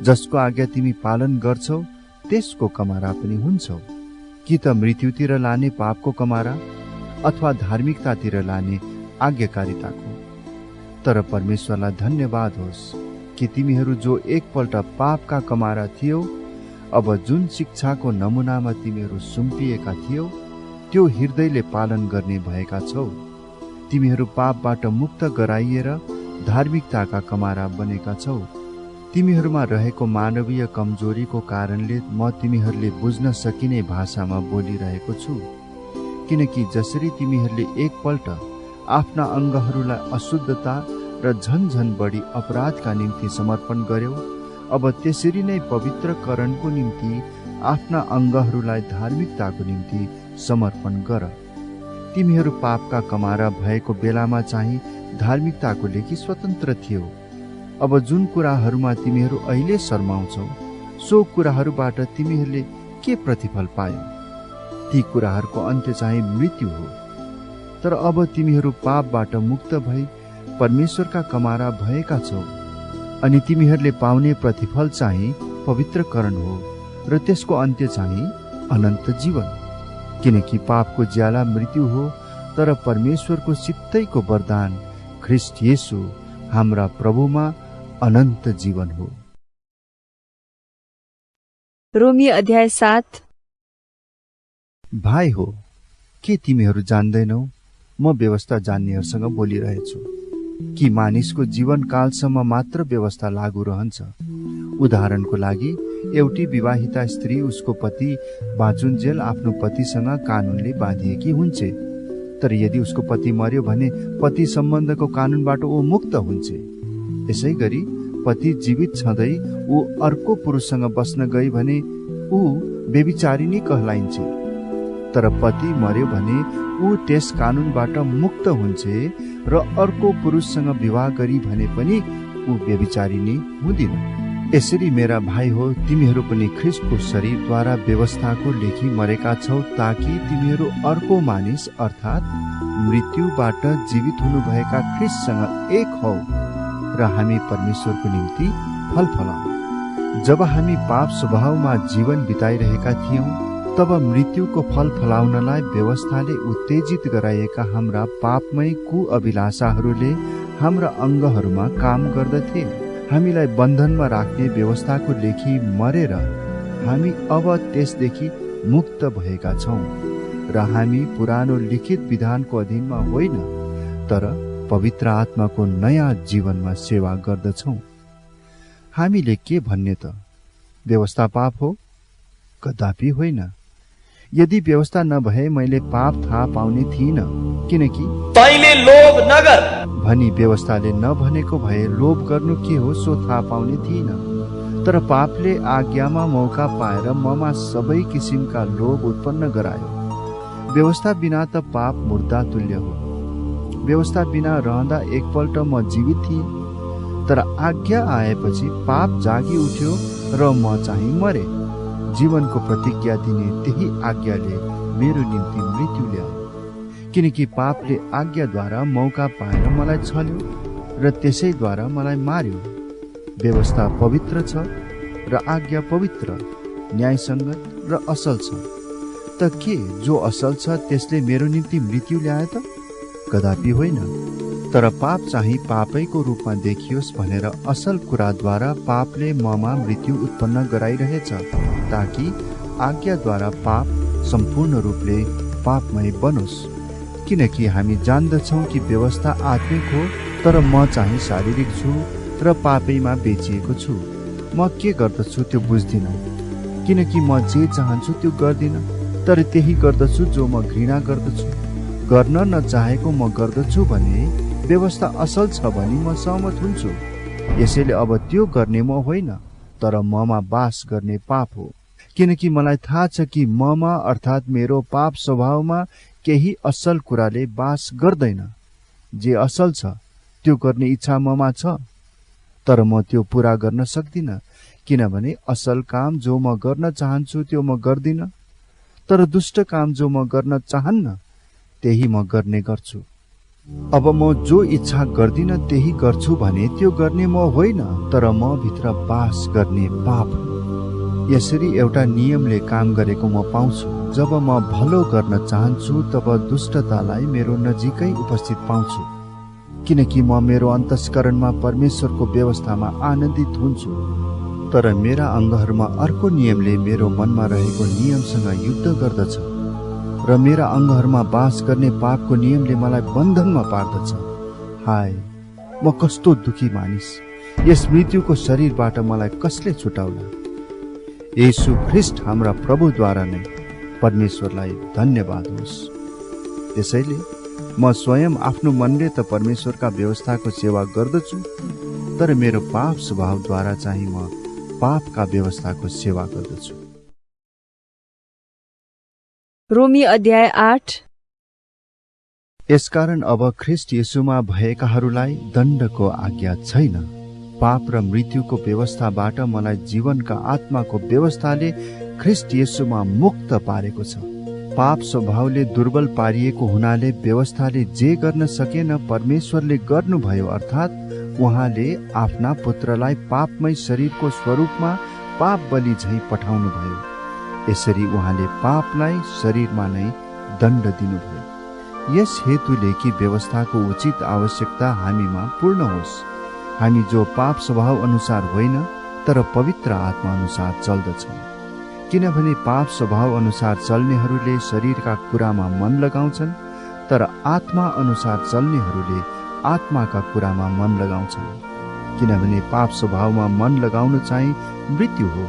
जसको आज्ञा तिमी पालन गर्छौ त्यसको कमारा पनि हुन्छौ। कि त मृत्युतिर लाने पापको कमारा अथवा धार्मिकतातिर लाने आज्ञाकारिताको? तर परमेश्वरलाई धन्यवाद होस् कि तिमीहरू जो एकपल्ट पापका कमारा थियौ, अब जुन शिक्षाको नमुनामा तिमीहरू सुम्पिएका थियौ त्यो हृदयले पालन गर्ने भएका छौ। तिमीहरू पापबाट मुक्त गराइएर धार्मिकताका कमारा बनेका छौ। तिमीहरूमा रहेको मानवीय कमजोरीको कारणले म तिमीहरूले बुझ्न सकिने भाषामा बोलिरहेको छु। किनकि जसरी तिमीहरूले एकपल्ट आफ्ना अङ्गहरूलाई अशुद्धता र झन बढी अपराधका निम्ति समर्पण गर्यौ, अब त्यसरी नै पवित्रकरणको निम्ति आफ्ना अङ्गहरूलाई धार्मिकताको निम्ति समर्पण गर। तिमीहरू पापका कमारा भएको बेलामा चाहिँ धार्मिकताको लागि स्वतन्त्र थियौ। अब जुन कुराहरूमा तिमीहरू अहिले शर्माउँछौ सो कुराहरूबाट तिमीहरूले के प्रतिफल पायौ? ती कुराहरूको अन्त्य चाहिँ मृत्यु हो। तर अब तिमीहरू पापबाट मुक्त भई परमेश्वरका कमारा भएका छौ, अनि तिमीहरूले पाउने प्रतिफल चाहिँ पवित्रकरण हो र त्यसको अन्त्य चाहिँ अनन्त जीवन। किनकि पापको ज्याला मृत्यु हो, तर परमेश्वरको सित्तैको वरदान ख्रिस्ट येशू हाम्रा प्रभुमा अनन्त जीवन हो। रोमी अध्याय 7। भाइ हो, के तिमीहरू जान्दैनौ म व्यवस्था जान्नेहरूसँग बोलिरहेछु कि मानिसको जीवनकालसम्म मात्र व्यवस्था लागू रहन्छ। उदाहरणको लागि एउटी विवाहिता स्त्री उसको पति बाँचुन्जेल आफ्नो पतिसँग कानुनले बाँधिएकी हुन्छे। तर यदि उसको पति मर्यो भने पति सम्बन्धको कानुनबाट ऊ मुक्त हुन्छे। यसै गरी पति जीवित छँदै ऊ अर्को पुरुषसँग बस्न गई भने ऊ व्यभिचारिणी कहलाइन्छे। तर पति मर्यो भने ऊ त्यस कानुनबाट मुक्त हुन्छे र अर्को पुरुषसँग विवाह गरी भने पनि ऊ व्यभिचारिणी हुँदिन। यसरी मेरा भाइ हो, तिमीहरू पनि ख्रिस्टको शरीरद्वारा व्यवस्थाको लेखी मरेका छौ, ताकि तिमीहरू अर्को मानिस अर्थात् मृत्युबाट जीवित हुनुभएका ख्रिस्टसँग एक हौ र हामी परमेश्वरको निम्ति फल फलाऊ। जब हामी पाप स्वभावमा जीवन बिताइरहेका थियौं, तब मृत्युको फल फलाउनलाई व्यवस्थाले उत्तेजित गराएका हाम्रा पापमय कुअभिलाषाहरूले हाम्रा अङ्गहरूमा काम गर्दथे। हामीलाई बन्धनमा राख्ने व्यवस्थाको लेखी मरेर हामी अब त्यसदेखि मुक्त भएका छौं र हामी पुरानो लिखित विधानको अधीनमा होइन, तर पवित्र आत्माको नयाँ जीवनमा सेवा गर्दछौं। हामीले के भन्ने त? व्यवस्था पाप हो? कदापि होइन। यदि व्यवस्था नभए मैले पाप थाहा पाउने थिइन, किनकि तैले लोभ नगर भनी व्यवस्थाले नभनेको भए लोभ गर्नु के हो सो थाहा पाउने थिइन। तर पापले आज्ञामा मौका पाएर ममा सबै किसिमका लोभ उत्पन्न गरायो। व्यवस्था बिना त पाप मुर्दा तुल्य हो। व्यवस्था बिना रहँदा एकपल्ट म जीवित थिएँ, तर आज्ञा आएपछि पाप जागी उठ्यो र म चाहिँ मरे। जीवनको प्रतिज्ञा दिने त्यही आज्ञाले मेरो निम्ति मृत्यु ल्यायो, किनकि पापले आज्ञाद्वारा मौका पाएर मलाई छल्यो र त्यसैद्वारा मलाई मार्यो। व्यवस्था पवित्र छ र आज्ञा पवित्र, न्यायसङ्गत र असल छ। त के जो असल छ त्यसले मेरो निम्ति मृत्यु ल्याए त? कदापि होइन। तर पाप चाहिँ पापैको रूपमा देखियोस् भनेर असल कुराद्वारा पापले ममा मृत्यु उत्पन्न गराइरहेछ, ताकि आज्ञाद्वारा पाप सम्पूर्ण रूपले पापमय बनोस्। किनकि हामी जान्दछौँ कि व्यवस्था आत्मिक हो, तर म चाहिँ शारीरिक छु, र पापैमा बेचिएको छु। म के गर्दछु त्यो बुझ्दिन, किनकि म जे चाहन्छु त्यो गर्दिन, तर त्यही गर्दछु जो म घृणा गर्दछु। गर्न नचाहेको म गर्दछु भने व्यवस्था असल छ भने म सहमत हुन्छु। यसैले अब त्यो गर्ने म होइन, तर ममा बास गर्ने पाप हो। किनकि मलाई थाहा छ कि ममा अर्थात् मेरो पाप स्वभावमा केही असल कुराले बास गर्दैन। जे असल छ त्यो गर्ने इच्छा ममा छ, तर म त्यो पूरा गर्न सक्दिन। किनभने असल काम जो म गर्न चाहन्छु त्यो म गर्दिन, तर दुष्ट काम जो म गर्न चाहन्न त्यही म गर्ने गर्छु। अब म जो इच्छा गर्दिन त्यही गर्छु भने त्यो गर्ने म होइन, तर म भित्र बास गर्ने पाप हो। यसरी एउटा नियमले काम गरेको म पाउँछु। जब म भलो गर्न चाहन्छु तब दुष्टतालाई मेरो नजिकै उपस्थित पाउँछु, किनकि म मेरो अन्तस्करणमा परमेश्वरको व्यवस्थामा आनन्दित हुन्छु। तर मेरा अङ्गहरूमा अर्को नियमले मेरो मनमा रहेको नियमसँग युद्ध गर्दछ र मेरा अङ्गहरूमा बास गर्ने पापको नियमले मलाई बन्धनमा पार्दछ। हाय, म कस्तो दुखी मानिस! यस मृत्युको शरीरबाट मलाई कसले छुटाउला? येशू ख्रीष्ट हाम्रा प्रभुद्वारा नै परमेश्वरलाई धन्यवाद होस्। त्यसैले म स्वयं आफ्नो मनले त परमेश्वरका व्यवस्थाको सेवा गर्दछु, तर मेरो पाप स्वभावद्वारा चाहिँ म पापका व्यवस्थाको सेवा गर्दछु। रोमी अध्याय 8। यसकारण अब ख्रीष्ट येशूमा भएकाहरूलाई दण्डको आज्ञा छैन। पाप र मृत्युको व्यवस्थाबाट मलाई जीवनका आत्माको व्यवस्थाले ख्रीष्ट येशूमा मुक्त पारेको छ। पाप स्वभावले दुर्बल पारिएको हुनाले व्यवस्थाले जे गर्न सकेन परमेश्वरले गर्नुभयो, अर्थात् उहाँले आफ्ना पुत्रलाई पापमय शरीरको स्वरूपमा पाप बलि झैं पठाउनु भयो। यसरी उहाँले पापलाई शरीरमा नै दण्ड दिनुभयो। यस हेतुले कि व्यवस्थाको उचित आवश्यकता हामीमा पूर्ण होस्। हामी जो पाप स्वभाव अनुसार होइन तर पवित्र आत्मा अनुसार चल्दछौँ। किनभने पाप स्वभाव अनुसार चल्नेहरूले शरीरका कुरामा मन लगाउँछन्, तर आत्मा अनुसार चल्नेहरूले आत्माका कुरामा मन लगाउँछन्। किनभने पाप स्वभावमा मन लगाउनु चाहिँ मृत्यु हो,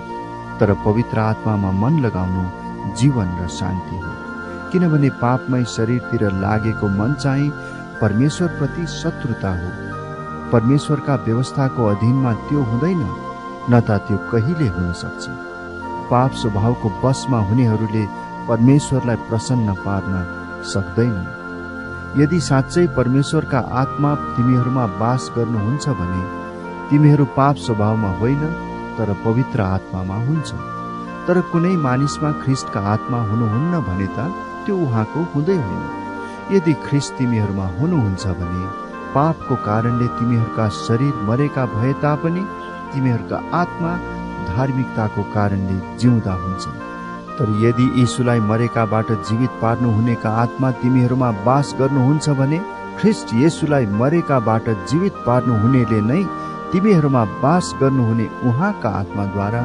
तर पवित्र आत्मामा मन लगाउनु जीवन र शान्ति हो। किनभने पापमय शरीरतिर लागेको मन चाहिँ परमेश्वरप्रति शत्रुता हो। परमेश्वरका व्यवस्थाको अधीनमा त्यो हुँदैन, न त त्यो कहिले हुन सक्छ। पाप स्वभावको वशमा हुनेहरूले परमेश्वरलाई प्रसन्न पार्न सक्दैनन्। यदि साँच्चै परमेश्वरका आत्मा तिमीहरूमा बास गर्नुहुन्छ भने तिमीहरू पाप स्वभावमा होइन तर पवित्र आत्मामा हुन्छ। तर कुनै मानिसमा ख्रीष्टका आत्मा हुनुहुन्न भने त त्यो उहाँको हुँदै होइन। यदि ख्रीष्ट तिमीहरूमा हुनुहुन्छ भने पापको कारणले तिमीहरूका शरीर मरेका भए तापनि तिमीहरूका आत्मा धार्मिकताको कारणले जिउँदा हुन्छन्। तर यदि यीशुलाई मरेकाबाट जीवित पार्नु हुनेका आत्मा तिमीहरूमा बास गर्नुहुन्छ भने ख्रीष्ट येशूलाई मरेकाबाट जीवित पार्नु हुनेले नै तिमीहरूमा बास गर्नुहुने उहाँका आत्माद्वारा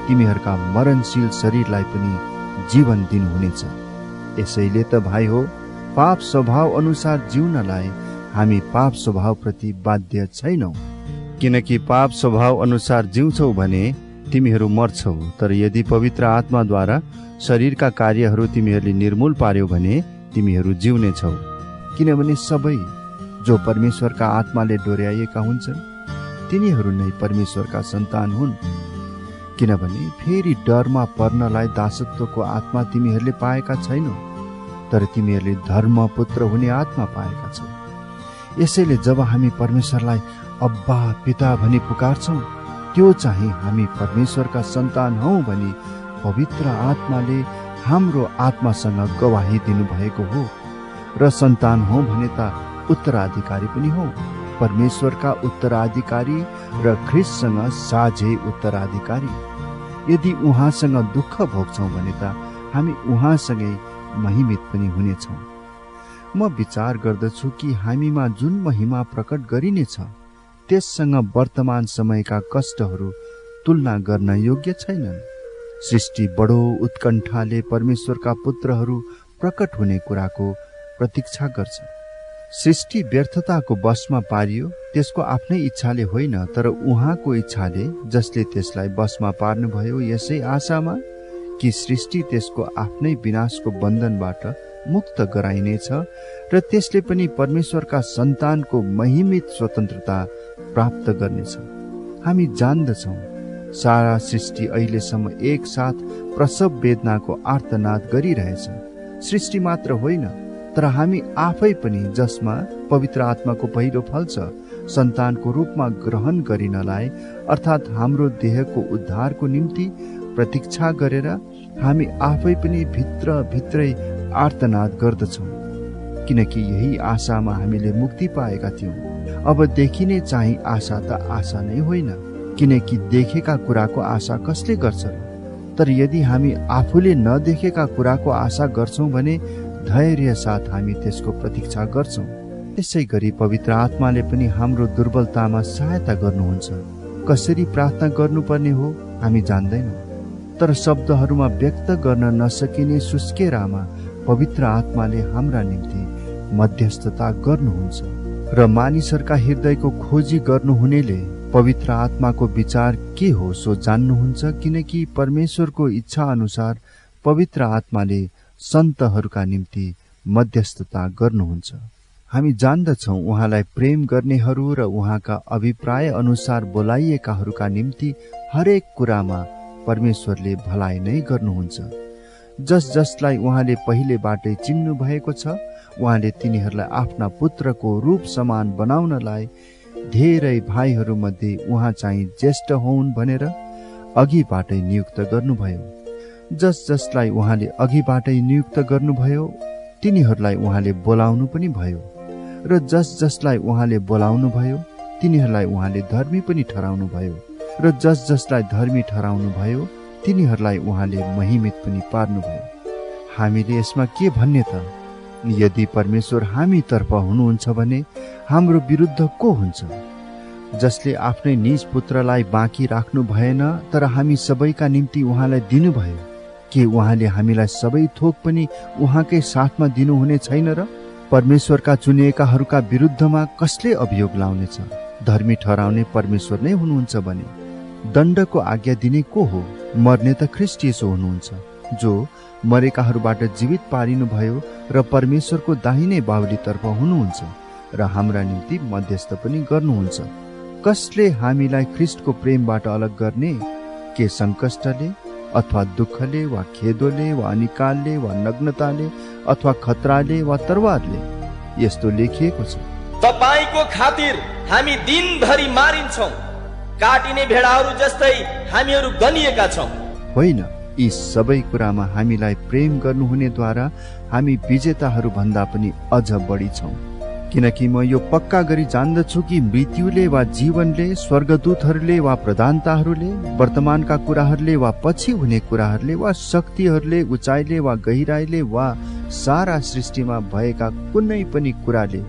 तिमीहरूका मरणशील शरीरलाई पनि जीवन दिनुहुनेछ। यसैले त भाइ हो, पाप स्वभाव अनुसार जिउनलाई हामी पाप स्वभावप्रति बाध्य छैनौँ। किनकि पाप स्वभाव अनुसार जिउँछौ भने तिमीहरू मर्छौ, तर यदि पवित्र आत्माद्वारा शरीरका कार्यहरू तिमीहरूले निर्मूल पार्यौ भने तिमीहरू जिउनेछौ। किनभने सबै जो परमेश्वरका आत्माले डोर्याइएका हुन्छन् तिनीहरू नै परमेश्वरका सन्तान हुन्। किनभने फेरि डरमा पर्नलाई दासत्वको आत्मा तिमीहरूले पाएका छैनौ, तर तिमीहरूले धर्मपुत्र हुने आत्मा पाएका छौ। यसैले जब हामी परमेश्वरलाई अब्बा पिता भनी पुकार्छौँ त्यो चाहिँ हामी परमेश्वरका सन्तान हौ भनी पवित्र आत्माले हाम्रो आत्मासँग गवाही दिनुभएको हो। र सन्तान हौ भने त उत्तराधिकारी पनि हो, परमेश्वरका उत्तराधिकारी र ख्रीष्टसँग साझै उत्तराधिकारी। यदि उहाँसँग दुःख भोग्छौँ भने त हामी उहाँसँगै महिमित पनि हुनेछौँ। म विचार गर्दछु कि हामीमा जुन महिमा प्रकट गरिनेछ त्यससँग वर्तमान समयका कष्टहरू तुलना गर्न योग्य छैनन्। सृष्टि बडो उत्कण्ठाले परमेश्वरका पुत्रहरू प्रकट हुने कुराको प्रतीक्षा गर्छ। सृष्टि व्यर्थताको वशमा पारियो, त्यसको आफ्नै इच्छाले होइन, तर उहाँको इच्छाले, जसले त्यसलाई वशमा पार्नुभयो, यसै आशामा कि सृष्टि त्यसको आफ्नै विनाशको बन्धनबाट मुक्त गराइनेछ र त्यसले पनि परमेश्वरका सन्तानको महिमित स्वतन्त्रता प्राप्त गर्नेछ। हामी जान्दछौँ सारा सृष्टि अहिलेसम्म एकसाथ प्रसव वेदनाको आर्तनाद गरिरहेछ। सृष्टि मात्र होइन, तर हामी आफै पनि, जसमा पवित्र आत्माको पहिलो फल छ, सन्तानको रूपमा ग्रहण गरिनलाई, अर्थात् हाम्रो देहको उद्धारको निम्ति प्रतीक्षा गरेर हामी आफै पनि भित्रै आर्तनाद गर्दछौँ, किनकि यही आशामा हामीले मुक्ति पाएका थियौँ। अब देखिने चाहिँ आशा त आशा नै होइन, किनकि देखेका कुराको आशा कसले गर्छ र? तर यदि हामी आफूले नदेखेका कुराको आशा गर्छौँ भने धैर्य साथ हामी त्यसको प्रतीक्षा गर्छौँ। त्यसै गरी पवित्र आत्माले पनि हाम्रो दुर्बलतामा सहायता गर्नुहुन्छ। कसरी प्रार्थना गर्नुपर्ने हो हामी जान्दैनौँ, तर शब्दहरूमा व्यक्त गर्न नसकिने सुस्केरामा पवित्र आत्माले हाम्रा निम्ति मध्यस्थता गर्नुहुन्छ र मानिसहरूका हृदयको खोजी गर्नुहुनेले पवित्र आत्माको विचार के हो सो जान्नुहुन्छ, किनकि परमेश्वरको इच्छा अनुसार पवित्र आत्माले सन्तहरूका निम्ति मध्यस्थता गर्नुहुन्छ। हामी जान्दछौँ उहाँलाई प्रेम गर्नेहरू र उहाँका अभिप्राय अनुसार बोलाइएकाहरूका निम्ति हरेक कुरामा परमेश्वरले भलाइ नै गर्नुहुन्छ। जसलाई उहाँले पहिलेबाटै चिन्नु भएको छ, उहाँले तिनीहरूलाई आफ्ना पुत्रको रूप समान बनाउनलाई धेरै भाइहरूमध्ये उहाँ चाहिँ ज्येष्ठ हुन् भनेर अघिबाटै नियुक्त गर्नुभयो। जसलाई उहाँले अघिबाटै नियुक्त गर्नुभयो तिनीहरूलाई उहाँले बोलाउनु पनि भयो, र जसलाई उहाँले बोलाउनु भयो तिनीहरूलाई उहाँले धर्मी पनि ठहराउनु भयो, र जसलाई धर्मी ठहराउनु भयो तिनीहरूलाई उहाँले महिमित पनि पार्नुभयो। हामीले यसमा के भन्ने त? यदि परमेश्वर हामीतर्फ हुनुहुन्छ भने हाम्रो विरुद्ध को हुन्छ? जसले आफ्नै निज पुत्रलाई बाँकी राख्नु भएन, तर हामी सबैका निम्ति उहाँलाई दिनुभयो, के उहाँले हामीलाई सबै थोक पनि उहाँकै साथमा दिनुहुने छैन र? परमेश्वरका चुनिएकाहरूका विरुद्धमा कसले अभियोग लाउनेछ? धर्मी ठहराउने परमेश्वर नै हुनुहुन्छ भने दण्डको आज्ञा दिने को हो? मर्ने त ख्रीष्ट येशू हुनुहुन्छ, जो मरेकाहरूबाट जीवित पारिनु भयो र परमेश्वरको दाहिने बाहुलीतर्फ हुनुहुन्छ र हाम्रा निम्ति मध्यस्थ पनि गर्नुहुन्छ। कसले हामीलाई ख्रीष्टको प्रेमबाट अलग गर्ने? के संकष्टले अथवा दुःखले वा खेदोले वा अनिकालले वा नग्नताले अथवा खतराले वा तरवारले? यस्तो लेखिएको छ, तपाईको खातिर हामी दिनभरि मारिन्छौं, काटिने भेडाहरू जस्तै हामीहरू गनिएका छौं। होइन, यी सबै कुरामा हामीलाई प्रेम गर्नुहुनेद्वारा हामी विजेताहरू भन्दा पनि अझ बढी छौं। किनकि म यो पक्का गरी जान्दछु कि मृत्युले वा जीवनले, स्वर्गदूतहरूले वा प्रधानताहरूले, वर्तमानका कुराहरूले वा पछि हुने कुराहरूले वा शक्तिहरूले, उचाइले वा गहिराईले वा सारा सृष्टिमा भएका कुनै पनि कुराले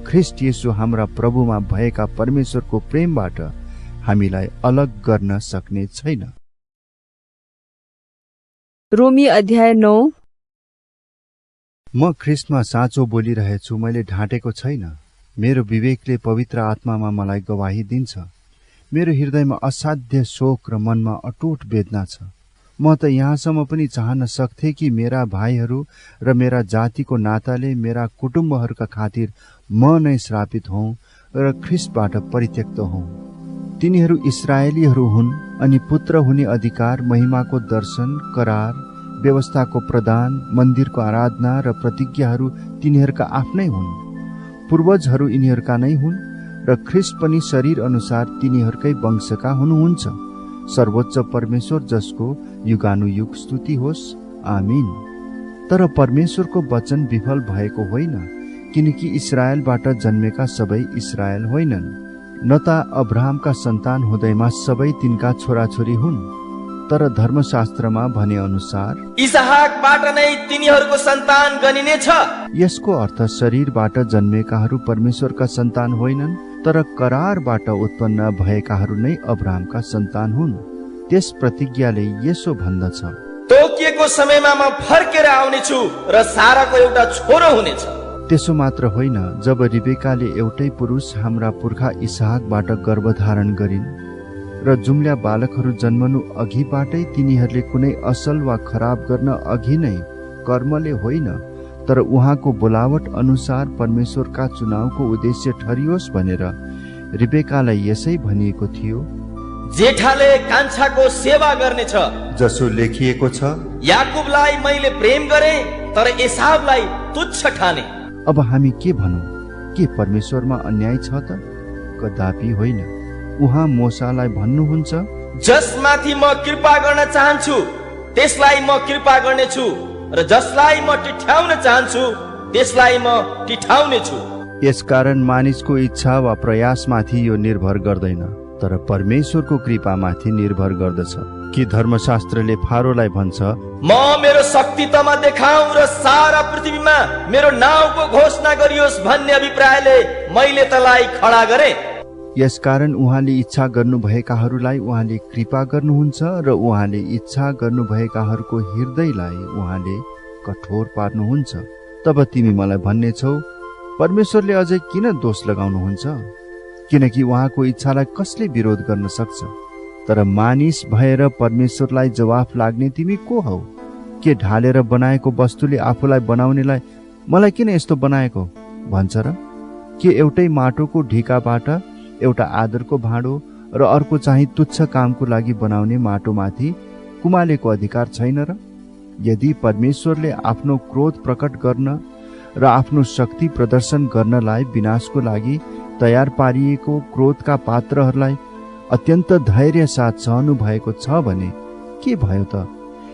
ख्रीष्ट येशू हाम्रा प्रभुमा भएका परमेश्वरको प्रेमबाट हामीलाई अलग गर्न सक्ने छैन। रोमी अध्याय 9। म ख्रीष्टमा साँचो बोलिरहेछु, मैले ढाँटेको छैन। मेरो विवेकले पवित्र आत्मामा मलाई गवाही दिन्छ। मेरो हृदयमा असाध्य शोक र मनमा अटुट वेदना छ। म त यहाँसम्म पनि चाहन सक्थे कि मेरा भाइहरू र मेरा जातिको नाताले मेरा कुटुम्बहरूका खातिर म नै श्रापित हौं र ख्रीष्टबाट परित्यक्त हौं। तिनीहरू इस्राएलीहरू हुन् अनि पुत्र हुने अधिकार, महिमाको दर्शन, करार, व्यवस्थाको प्रदान, मन्दिरको आराधना र प्रतिज्ञाहरू तिनीहरूका आफ्नै हुन्। पूर्वजहरू यिनीहरूका नै हुन् र ख्रीष्ट पनि शरीर अनुसार तिनीहरूकै वंशका हुनुहुन्छ। सर्वोच्च परमेश्वर जसको युगानुयुग स्तुति होस्, आमीन। तर परमेश्वरको वचन विफल भएको होइन, किनकि इस्राएलबाट जन्मेका सबै इस्राएल होइनन्, न त अब्राहमका सन्तान हुँदैमा सबै तिनका छोराछोरी हुन्। तर धर्मशास्त्रमा भने अनुसार इसहाकबाट नै तिनीहरूको सन्तान गनिनेछ। यसको अर्थ शरीरबाट जन्मेकाहरू परमेश्वरका सन्तान होइनन्, तर करारबाट उत्पन्न भएकाहरू नै अब्राहमका सन्तान हुन्। त्यस प्रतिज्ञाले यसो भन्दछ, तोकिएको समयमा म फर्केर आउनेछु र साराको एउटा छोरो हुनेछ। त्यसो मात्र होइन, जब रिबेकाले एउटै पुरुष हाम्रा पुर्खा इसहाकबाट गर्भधारण गरिन् र जुम्ल्या बालकहरू जन्मनु अघिबाटै तिनीहरूले कुनै असल वा खराब गर्न अघि नै कर्मले होइन, तर उहाँको बोलावट अनुसार परमेश्वरका चुनावको उद्देश्य ठरियोस् भनेर रिबेकालाई यसै भनिएको थियो, जेठाले कान्छाको सेवा गर्नेछ। जसो लेखिएको छ, याकुबलाई मैले प्रेम गरे तर एसावलाई तुच्छ ठाने। अब हामी के भनौँ? के परमेश्वरमा अन्याय छ त? कदापि होइन। उहाँ मोसालाई भन्नुहुन्छ, जसमाथि म कृपा गर्न चाहन्छु त्यसलाई म कृपा गर्नेछु र जसलाई म टिठाउन चाहन्छु त्यसलाई म टिठाउने छु। यसकारण मानिसको इच्छा वा प्रयासमाथि यो निर्भर गर्दैन, तर परमेश्वरको कृपामाथि निर्भर गर्दछ। कि धर्मशास्त्रले फारोलाई भन्छ, म मेरो शक्ति तमा देखाऊ र सारा पृथ्वीमा मेरो नाउँको घोषणा गरियोस् भन्ने अभिप्रायले मैले तलाई खडा गरे। यसकारण उहाँले इच्छा गर्नुभएकाहरूलाई उहाँले कृपा गर्नुहुन्छ र उहाँले इच्छा गर्नुभएकाहरूको हृदयलाई उहाँले कठोर पार्नुहुन्छ। तब तिमी मलाई भन्नेछौ, परमेश्वरले अझै किन दोष लगाउनुहुन्छ? किनकि उहाँको इच्छालाई कसले विरोध गर्न सक्छ? तर मानिस भएर परमेश्वरलाई जवाफ लाग्ने तिमी को हौ? के ढालेर बनाएको वस्तुले आफूलाई बनाउनेलाई मलाई किन यस्तो बनाएको भन्छ र? के एउटै माटोको ढिकाबाट एउटा आदरको भाँडो र अर्को चाहिँ तुच्छ कामको लागि बनाउने माटोमाथि कुमालेको अधिकार छैन र? यदि परमेश्वरले आफ्नो क्रोध प्रकट गर्न र आफ्नो शक्ति प्रदर्शन गर्नलाई विनाशको लागि तयार पारिएको क्रोधका पात्रहरूलाई अत्यन्त धैर्य साथ सहनु भएको छ भने के भयो त?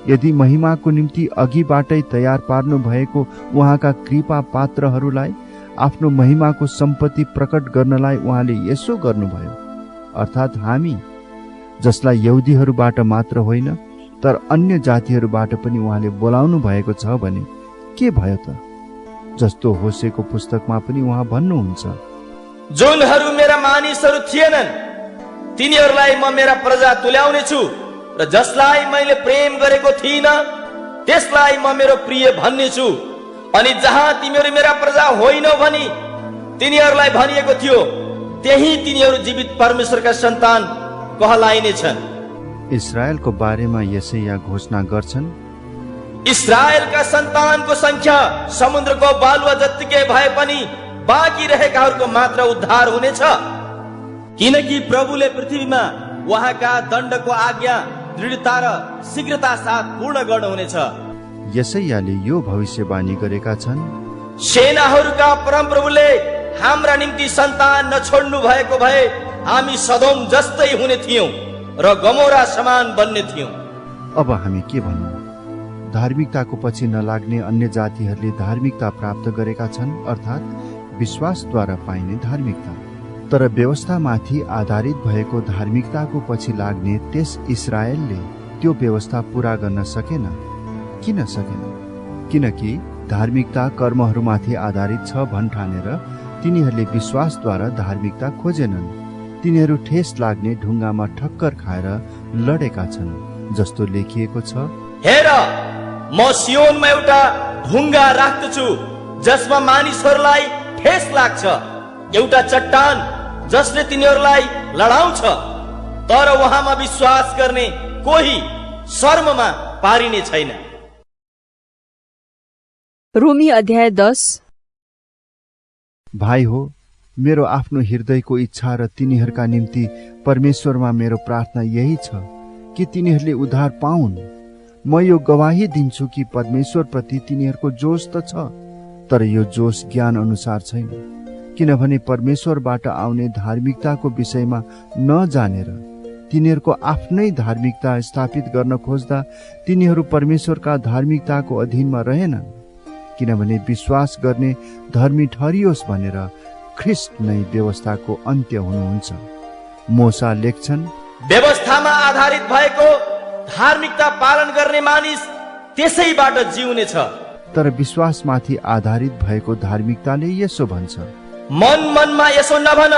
यदि महिमाको निम्ति अघिबाटै तयार पार्नु भएको उहाँका कृपा पात्रहरूलाई आफ्नो महिमाको सम्पत्ति प्रकट गर्नलाई उहाँले यसो गर्नुभयो, अर्थात् हामी जसलाई यहुदीहरूबाट मात्र होइन तर अन्य जातिहरूबाट पनि उहाँले बोलाउनु भएको छ भने के भयो त? जस्तो होसेको पुस्तकमा पनि उहाँ भन्नुहुन्छ, जुनहरू मेरा मानिसहरू थिएनन् तिनीहरूलाई म मेरा प्रजा तुल्याउने छु र जसलाई मैले प्रेम गरेको थिइनँ त्यसलाई म मेरो प्रिय भन्ने छु। अनि जहाँ तिमीहरू मेरा प्रजा होइनौ भनी तिनीहरूलाई भनिएको थियो त्यही तिनीहरू जीवित परमेश्वरका सन्तान कहलाइने छन्। इस्राएलको बारेमा यसैया घोषणा गर्छन्, इस्राएलका सन्तानको संख्या समुद्रको बालुवा जत्तिकै भए पनि बाँकी रहेकाहरूको मात्र उद्धार हुनेछ, किनकि प्रभुले पृथ्वीमा उहाँका दण्डको आज्ञा दृढता र शीघ्रता साथ पूर्ण गर्नुहुनेछ। यसैयाले यो भविष्यवाणी गरेका छन्, सेनाहरूका परमप्रभुले हाम्रा निम्ति सन्तान नछोड्नु भएको भए हामी सदोम जस्तै हुने थियौं र गमोरा समान बन्ने थियौं। अब हामी के भनौँ? धार्मिकताको पछि नलाग्ने अन्य जातिहरूले धार्मिकता प्राप्त गरेका छन्, अर्थात् विश्वासद्वारा पाइने धार्मिकता। तर व्यवस्थामाथि आधारित भएको धार्मिकताको पछि लाग्ने त्यस इस्राएलले त्यो व्यवस्था पूरा गर्न सकेन। किन सकेन? किनकि धार्मिकता कर्महरूमाथि आधारित छ भन्ठानेर तिनीहरूले विश्वासद्वारा धार्मिकता खोजेनन्। तिनीहरू ठेस लाग्ने ढुङ्गामा ठक्कर खाएर लडेका छन्, जस्तो लेखिएको छ, हेर म सियोनमा एउटा ढुङ्गा राख्दछु जसमा मानिसहरूलाई ठेस लाग्छ, एउटा चट्टान जसले तिनीहरूलाई लडाउँछ, तर उहाँमा विश्वास गर्ने कोही शर्ममा पारिने छैन। रोमी अध्याय 10। भाइ हो, मेरो आफ्नो हृदयको इच्छा र तिनीहरूका निम्ति परमेश्वरमा मेरो प्रार्थना यही छ कि तिनीहरूले उद्धार पाउन्। म यो गवाही दिन्छु कि परमेश्वर प्रति तिनीहरूको जोश त छ, तर यो जोश ज्ञान अनुसार छैन, किनभने परमेश्वरबाट आउने धार्मिकताको विषयमा नजानेर तिनीहरूको आफ्नै धार्मिकता स्थापित गर्न खोज्दा तिनीहरू परमेश्वरका धार्मिकताको अधीनमा रहेनन्, किनभने विश्वास गर्ने धर्मी ठरियोस् भनेर ख्रिस्ट नै व्यवस्थाको अन्त्य हुनुहुन्छ। मोसा लेख्छन्, व्यवस्थामा आधारित भएको धार्मिकता पालन गर्ने मानिस त्यसैबाट जिउनेछ, तर विश्वासमाथि आधारित भएको धार्मिकताले यसो भन्छ, मन मनमा यसो नभन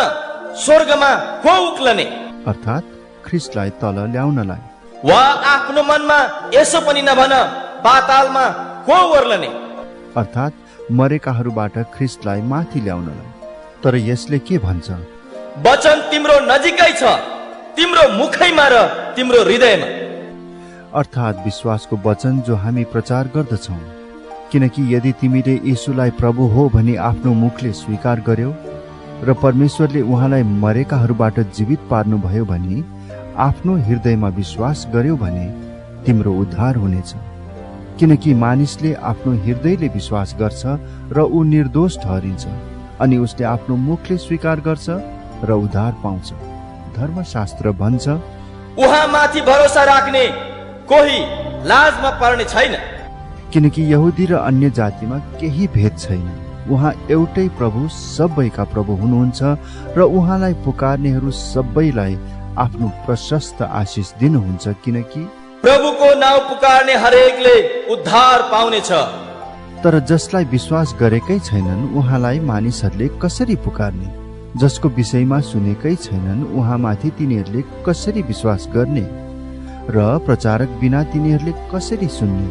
स्वर्गमा को उक्लने, अर्थात् ख्रिस्टलाई तल ल्याउनलाई, वा आफ्नो मनमा यसो पनि नभन पातालमा को ओर्लने, अर्थात् मरेकाहरूबाट ख्रिस्टलाई माथि ल्याउनलाई। तर यसले के भन्छ? वचन तिम्रो नजिकै छ, तिम्रो मुखैमा र तिम्रो हृदयमा। अर्थात् विश्वासको वचन जो हामी प्रचार गर्दछौँ। किनकि यदि तिमीले यीशुलाई प्रभु हो भनी आफ्नो मुखले स्वीकार गर्यौ र परमेश्वरले उहाँलाई मरेकाहरूबाट जीवित पार्नुभयो भनी आफ्नो हृदयमा विश्वास गर्यौ भने तिम्रो उद्धार हुनेछ। किनकि मानिसले आफ्नो हृदयले विश्वास गर्छ र ऊ निर्दोष ठहरिन्छ, अनि उसले आफ्नो मुखले स्वीकार गर्छ र उद्धार पाउँछ। धर्मशास्त्र भन्छ, उहाँ माथि भरोसा राख्ने कोही लाजमा पर्ने छैन। किनकि यहुदी र अन्य जातिमा केही भेद छैन। उहाँ एउटै प्रभु, सबैका प्रभु हुनुहुन्छ र उहाँलाई पुकार्नेहरू सबैलाई आफ्नो प्रशस्त आशिष दिनुहुन्छ। किनकि प्रभुको नाउँ पुकार्ने हरेकले उद्धार पाउनेछ। तर जसलाई विश्वास गरेकै छैनन् उहाँलाई मानिसहरूले कसरी पुकार्ने? जसको विषयमा सुनेकै छैनन् उहाँमाथि तिनीहरूले कसरी विश्वास गर्ने? र प्रचारक बिना तिनीहरूले कसरी सुन्ने?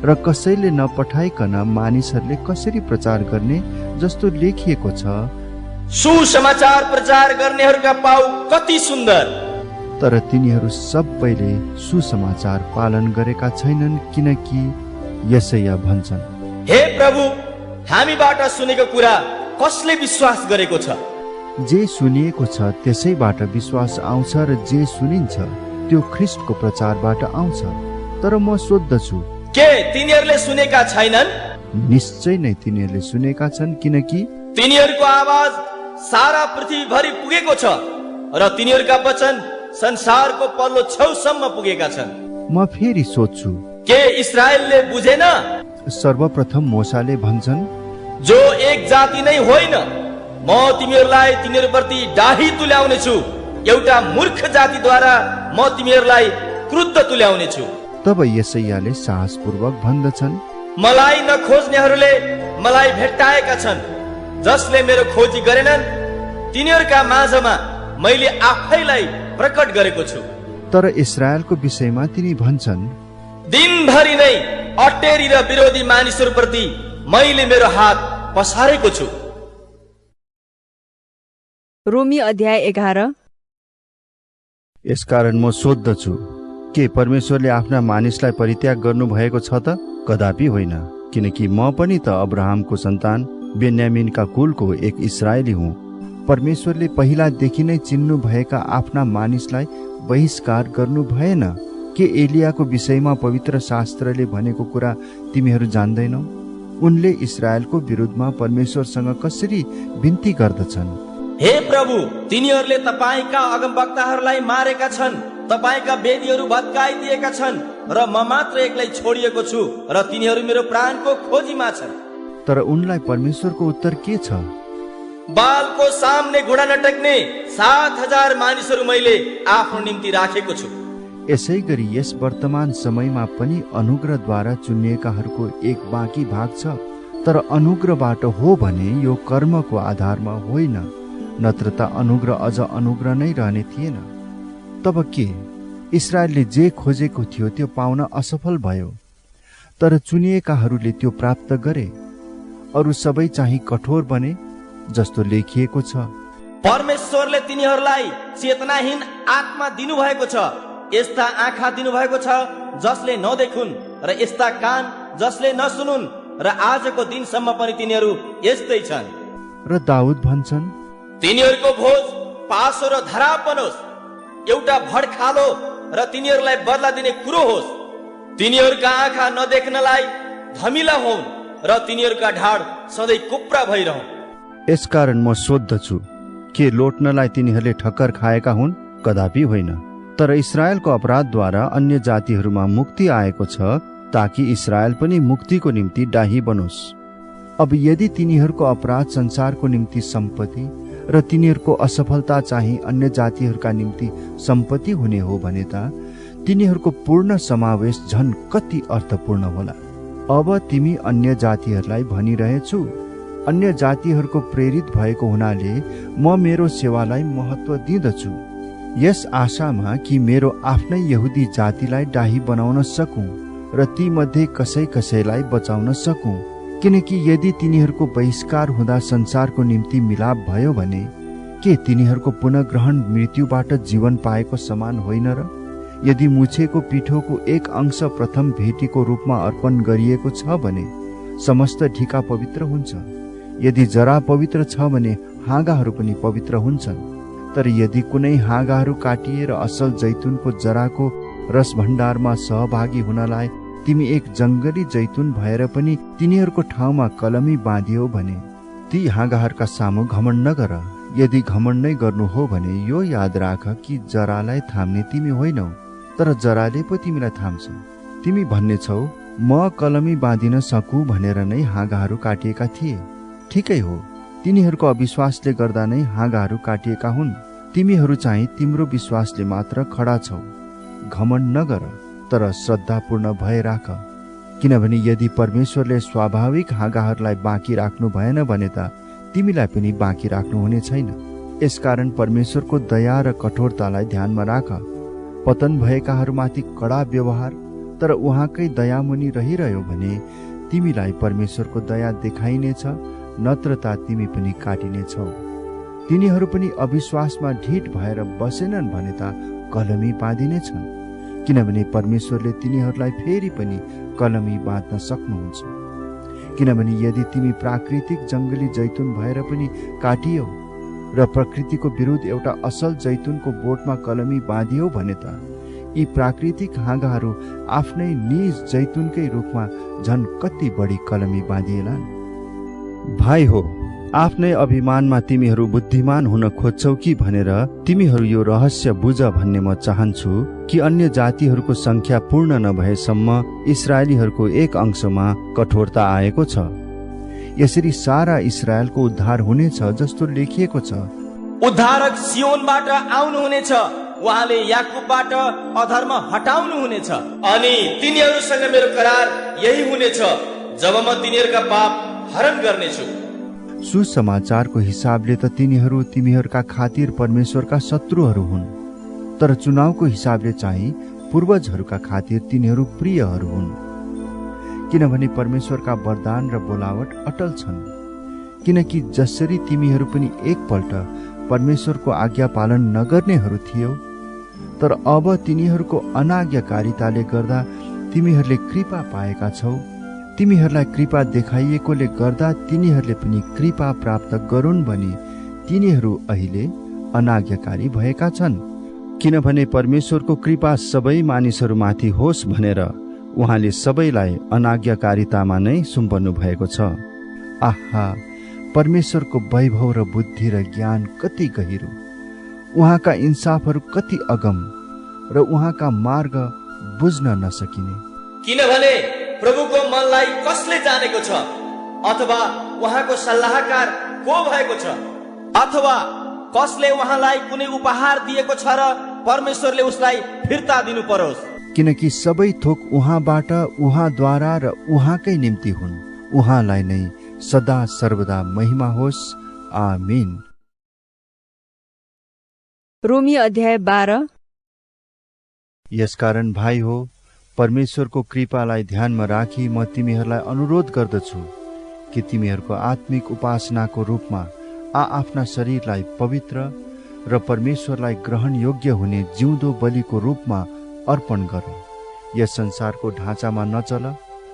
र कसैले नपठाइकन मानिसहरूले कसरी प्रचार गर्ने? जस्तो लेखिएको छ, सुसमाचार प्रचार गर्नेहरूका पाउ कति सुन्दर। तर तिनीहरू सबैले सुसमाचार पालन गरेका छैनन्। किनकि यसैया भन्छन्, हे प्रभु, हामीबाट सुनेको कुरा कसले विश्वास गरेको छ? जे सुनिएको छ त्यसैबाट विश्वास आउँछ र जे सुनिन्छ त्यो ख्रिस्टको प्रचारबाट आउँछ। तर म सोध्दछु, के तिनीहरूले सुनेका छैनन्? निश्चय नै तिनीहरूले सुनेका छन्। किनकि तिनीहरूको आवाज सारा पृथ्वीभरि पुगेको छ र तिनीहरूका वचन संसारको पल्लो छेउसम्म पुगेका छन्। म फेरि सोध्छु, के इस्राएलले बुझेन? सर्वप्रथम मोसाले भन्छन्, जो एक जाति नै होइन, म तिमीहरूलाई तिनीहरूप्रति डाही तुल्याउने छु। एउटा मूर्ख जातिद्वारा म तिमीहरूलाई क्रुद्ध तुल्याउने छु। तब यसैयाले साहसपूर्वक भन्दछन्, मलाई नखोज्नेहरूले मलाई भेट्टाएका छन्। जसले मेरो खोजी गरेनन् तिनीहरूका माझमा मैले आफैलाई प्रकट गरेको छु। तर इस्राएलको विषयमा तिनी भन्छन्, दिनभरि नै अटेरी र विरोधी मानिसहरूप्रति मैले मेरो हात पसारेको छु। रोमी अध्याय 11। यसकारण म सोध्दछु, के परमेश्वरले आफ्ना मानिसलाई परित्याग गर्नु भएको छ त? कदापि होइन। किनकि म पनि त अब्राहमको सन्तान, बेन्यामिनका कुलको एक इस्राएली हुँ। परमेश्वरले पहिलादेखि नै चिन्नु भएका आफ्ना मानिसलाई बहिष्कार गर्नु भएन। के एलियाको विषयमा पवित्र शास्त्रले भनेको कुरा तिमीहरू जान्दैनौ? उनले इस्राएलको विरुद्धमा परमेश्वरसँग कसरी बिन्ती गर्दछन्, हे प्रभु, तिनीहरूले तपाईका अगमवक्ताहरूलाई मारेका छन्, तपाईका वेदीहरू भत्काइदिएका छन् र म मात्र एक्लै छोडिएको छु र तिनीहरू मेरो प्राणको खोजीमा छन्। तर उनलाई परमेश्वरको उत्तर के छ? बालको सामने घुँडा नटेक्ने 7,000 मानिसहरू मैले आफ्नो निम्ति राखेको छु। यसै गरी यस वर्तमान समयमा पनि अनुग्रहद्वारा चुनिएकाहरूको एक बाँकी भाग छ। तर अनुग्रहबाट हो भने यो कर्मको आधारमा होइन, नत्र त अनुग्रह अझ अनुग्रह नै रहने थिएन। तब के इस्राएलले जे खोजेको थियो त्यो पाउन असफल भयो, तर चुनिएकाहरूले त्यो प्राप्त गरे। अरू सबै चाहिँ कठोर बने, जस्तो लेखिएको छ, परमेश्वरले तिनीहरूलाई चेतनाहीन आत्मा दिनुभएको छ, यस्ता आँखा दिनुभएको छ जसले नदेखुन् र यस्ता कान जसले नसुनुन्, र आजको दिनसम्म पनि तिनीहरू यस्तै छन्। र दाउद भन्छन्, तिनीहरूको भोज पासो र धराप बनोस्, एउटा भड्खालो र तिनीहरूलाई बदला दिने कुरो होस्। तिनीहरूका आँखा नदेख्नलाई धमिला होन् र तिनीहरूका ढाड सधैँ कुप्रा भइरहन्। यसकारण म सोध्दछु, के लोट्नलाई तिनीहरूले ठक्कर खाएका हुन्? कदापि होइन। तर इस्राएलको अपराधद्वारा अन्य जातिहरूमा मुक्ति आएको छ, ताकि इस्राएल पनि मुक्तिको निम्ति डाही बनोस्। अब यदि तिनीहरूको अपराध संसारको निम्ति सम्पत्ति र तिनीहरूको असफलता चाहिँ अन्य जातिहरूका निम्ति सम्पत्ति हुने हो भने त तिनीहरूको पूर्ण समावेश झन् कति अर्थपूर्ण होला। अब तिमी अन्य जातिहरूलाई भनिरहेछु, अन्य जातिहरूको प्रेरित भएको हुनाले म मेरो सेवालाई महत्त्व दिँदछु, यस आशामा कि मेरो आफ्नै यहुदी जातिलाई डाही बनाउन सकूं र ती मध्ये कसै कसैलाई बचाउन सकूं। किनकि यदि तिनीहरूको बहिष्कार हुँदा संसारको निम्ति मिलाप भयो भने के तिनीहरूको पुनःग्रहण मृत्युबाट जीवन पाएको समान होइन र? यदि मुछेको पिठोको एक अंश प्रथम भेटीको रूपमा अर्पण गरिएको छ भने समस्त ढिका पवित्र हुन्छ। यदि जरा पवित्र छ भने हाँगाहरू पनि पवित्र हुन्छन्। तर यदि कुनै हाँगाहरू काटिएर असल जैतुनको जराको रस भण्डारमा सहभागी हुनलाई तिमी एक जंगली जैतुन भएर पनि तिनीहरूको ठाउँमा कलमी बाँधियो भने ती हाँगाहरूका सामु घमण्ड नगर। यदि घमण्ड नै गर्नु हो भने यो याद राख कि जरालाई थाम्ने तिमी होइनौ, तर जराले पो तिमीलाई थाम्छ। तिमी भन्ने छौ म कलमी बाँधिन सकु भनेर नै हाँगाहरू काटिएका थिए। ठिकै हो, तिनीहरूको अविश्वासले गर्दा नै हाँगाहरू काटिएका हुन्। तिमीहरू चाहिँ तिम्रो विश्वासले मात्र खडा छौ। घमण्ड नगर, तर श्रद्धापूर्ण भए राख। किनभने यदि परमेश्वरले स्वाभाविक हाँगाहरूलाई बाँकी राख्नु भएन भने त तिमीलाई पनि बाँकी राख्नु हुने छैन। यसकारण परमेश्वरको दया र कठोरतालाई ध्यानमा राख। पतन भएकाहरूमाथि कडा व्यवहार तर उहाँकै दयामुनि रहिरह्यो भने तिमीलाई परमेश्वरको दया देखाइनेछ, नत्रता तिमी पनि काटिनेछौ। तिनीहरू पनि अविश्वासमा ढिठ भएर बसेनन् भने त कलमी बाँधिनेछन्, किनभने परमेश्वरले तिनीहरूलाई फेरि पनि कलमी बाँध्न सक्नुहुन्छ। किनभने यदि तिमी प्राकृतिक जंगली जैतुन भएर पनि काटियो र प्रकृतिको विरुद्ध एउटा असल जैतुनको बोटमा कलमी बाँधियो भने त यी प्राकृतिक हाँगाहरू आफ्नै निज जैतुनकै रूपमा झन कति बढी कलमी बाँधिएलान्। भाइ हो, आफ्नै अभिमानमा तिमीहरू बुद्धिमान हुन खोज्छौ कि भनेर तिमीहरू यो रहस्य बुझ भन्ने म चाहन्छु कि अन्य जातिहरूको संख्या पूर्ण नभएसम्म इस्राएलीहरूको एक अंशमा कठोरता आएको छ। यसरी सारा इस्राएलको उद्धार हुनेछ जस्तो लेखिएको छ। उद्धारक सियोनबाट आउनुहुनेछ, उहाँले याकुबबाट अधर्म हटाउनु हुनेछ अनि तिनीहरूसँग मेरो करार यही हुनेछ, जब म तिनीहरूका पाप हरण गर्नेछु। सुसमाचारको हिसाबले त तिनीहरू तिमीहरूका खातिर परमेश्वरका शत्रुहरू हुन्, तर चुनावको हिसाबले चाहिँ पूर्वजहरूका खातिर तिनीहरू प्रियहरू हुन्। किनभने परमेश्वरका वरदान र बोलावट अटल छन्। किनकि जसरी तिमीहरू पनि एकपल्ट परमेश्वरको आज्ञा पालन नगर्नेहरू थियौ, तर अब तिनीहरूको अनाज्ञाकारिताले गर्दा तिमीहरूले कृपा पाएका छौ। तिमीहरूलाई कृपा देखाइएकोले गर्दा तिनीहरूले पनि कृपा प्राप्त गरून् भनी तिनीहरू अहिले अनाज्ञाकारी भएका छन्। किनभने परमेश्वरको कृपा सबै मानिसहरूमाथि होस् भनेर उहाँले सबैलाई अनाज्ञाकारितामा नै सुम्पनु भएको छ। आहा, परमेश्वरको वैभव र बुद्धि र ज्ञान कति गहिरो, उहाँका इन्साफहरू कति अगम र उहाँका मार्ग बुझ्न नसकिने। किनभने प्रभुको मनलाई कसले जानेको छ, अथवा उहाँको सल्लाहकार को भएको छ, अथवा कसले उहाँलाई कुनै उपहार दिएको छ र परमेश्वरले उसलाई फिर्ता दिनु परोस्। किनकि सबै थोक उहाँबाट, उहाँद्वारा र उहाँकै निम्ति हुन्। उहाँलाई नै सदा सर्वदा महिमा होस्। आमीन। रोमी अध्याय 12। यसकारण भाइ हो, परमेश्वरको कृपालाई ध्यानमा राखी म तिमीहरूलाई अनुरोध गर्दछु कि तिमीहरूको आत्मिक उपासनाको रूपमा आफ्ना शरीरलाई पवित्र र परमेश्वरलाई ग्रहण योग्य हुने जिउँदो बलिको रूपमा अर्पण गर। यस संसारको ढाँचामा नचल,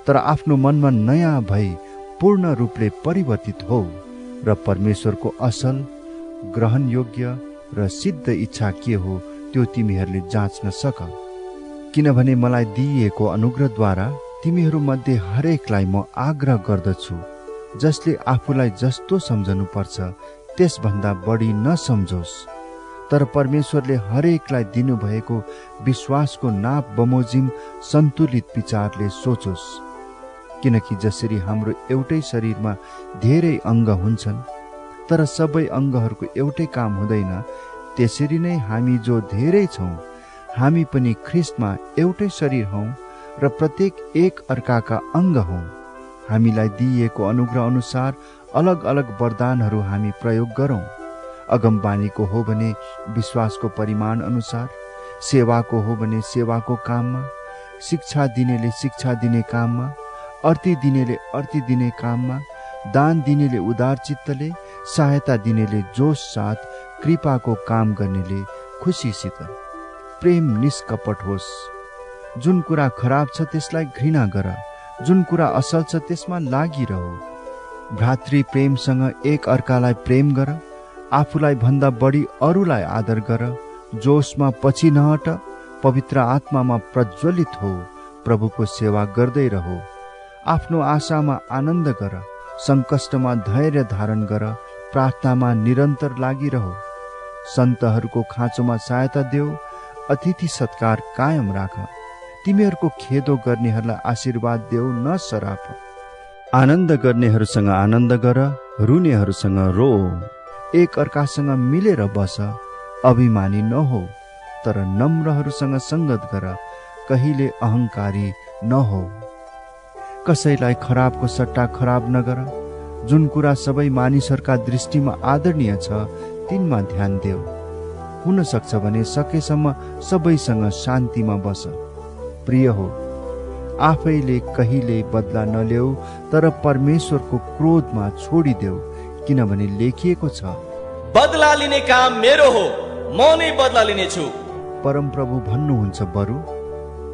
तर आफ्नो मनमा नयाँ भई पूर्ण रूपले परिवर्तित हो र परमेश्वरको असल, ग्रहण योग्य र सिद्ध इच्छा के हो त्यो तिमीहरूले जाँच्न सक। किनभने मलाई दिइएको अनुग्रहद्वारा तिमीहरू मध्ये हरेकलाई म आग्रह गर्दछु, जसले आफूलाई जस्तो सम्झनु पर्छ त्यसभन्दा बढी नसम्झोस्, तर परमेश्वरले हरेकलाई दिनुभएको विश्वासको नाप बमोजिम सन्तुलित विचारले सोचोस्। किनकि जसरी हाम्रो एउटै शरीरमा धेरै अङ्ग हुन्छन्, तर सबै अङ्गहरूको एउटै काम हुँदैन, त्यसरी नै हामी जो धेरै छौँ हामी पनि ख्रिस्टमा एउटै शरीर हौँ र प्रत्येक एक अर्काका अङ्ग हौँ। हामीलाई दिइएको अनुग्रह अनुसार अलग अलग वरदानहरू हामी प्रयोग गरौँ। अगमबानीको हो भने विश्वासको परिमाण अनुसार, सेवाको हो भने सेवाको काममा, शिक्षा दिनेले शिक्षा दिने काममा, अर्ती दिनेले अर्ती दिने काममा, दान दिनेले उदार चित्तले, सहायता दिनेले जोश साथ, कृपाको काम गर्नेले खुसीसित। प्रेम निष्कपट होस्। जुन कुरा खराब छ त्यसलाई घृणा गर, जुन कुरा असल छ त्यसमा लागिरह। भ्रातृ प्रेमसँग एक अर्कालाई प्रेम गर, आफूलाई भन्दा बढी अरूलाई आदर गर, जोशमा पछि नहट, पवित्र आत्मामा प्रज्वलित हो, प्रभुको सेवा गर्दै रहो। आफ्नो आशामा आनन्द गर, सङ्कष्टमा धैर्य धारण गर, प्रार्थनामा निरन्तर लागिरहो। सन्तहरूको खाँचोमा सहायता देऊ, अतिथि सत्कार कायम राख। तिमीहरूको खेदो गर्नेहरूलाई आशीर्वाद देऊ, न सराप। आनन्द गर्नेहरूसँग आनन्द गर, रुनेहरूसँग रो। एक अर्कासँग मिलेर बस, अभिमानी नहो, तर नम्रहरूसँग सङ्गत गर, कहिले अहङ्कारी नहो। कसैलाई खराबको सट्टा खराब नगर। जुन कुरा सबै मानिसहरूका दृष्टिमा आदरणीय छ तिनमा ध्यान देऊ। हुन सक्छ भने सकेसम्म सबैसँग शान्तिमा बस। प्रिय हो, आफैले कहिले बदला नलेऊ, तर परमेश्वरको क्रोधमा छोडिदेऊ, किनभने लेखिएको छ, बदला लिने काम मेरो हो, म नै बदला लिनेछु। परमप्रभु भन्नुहुन्छ, बरु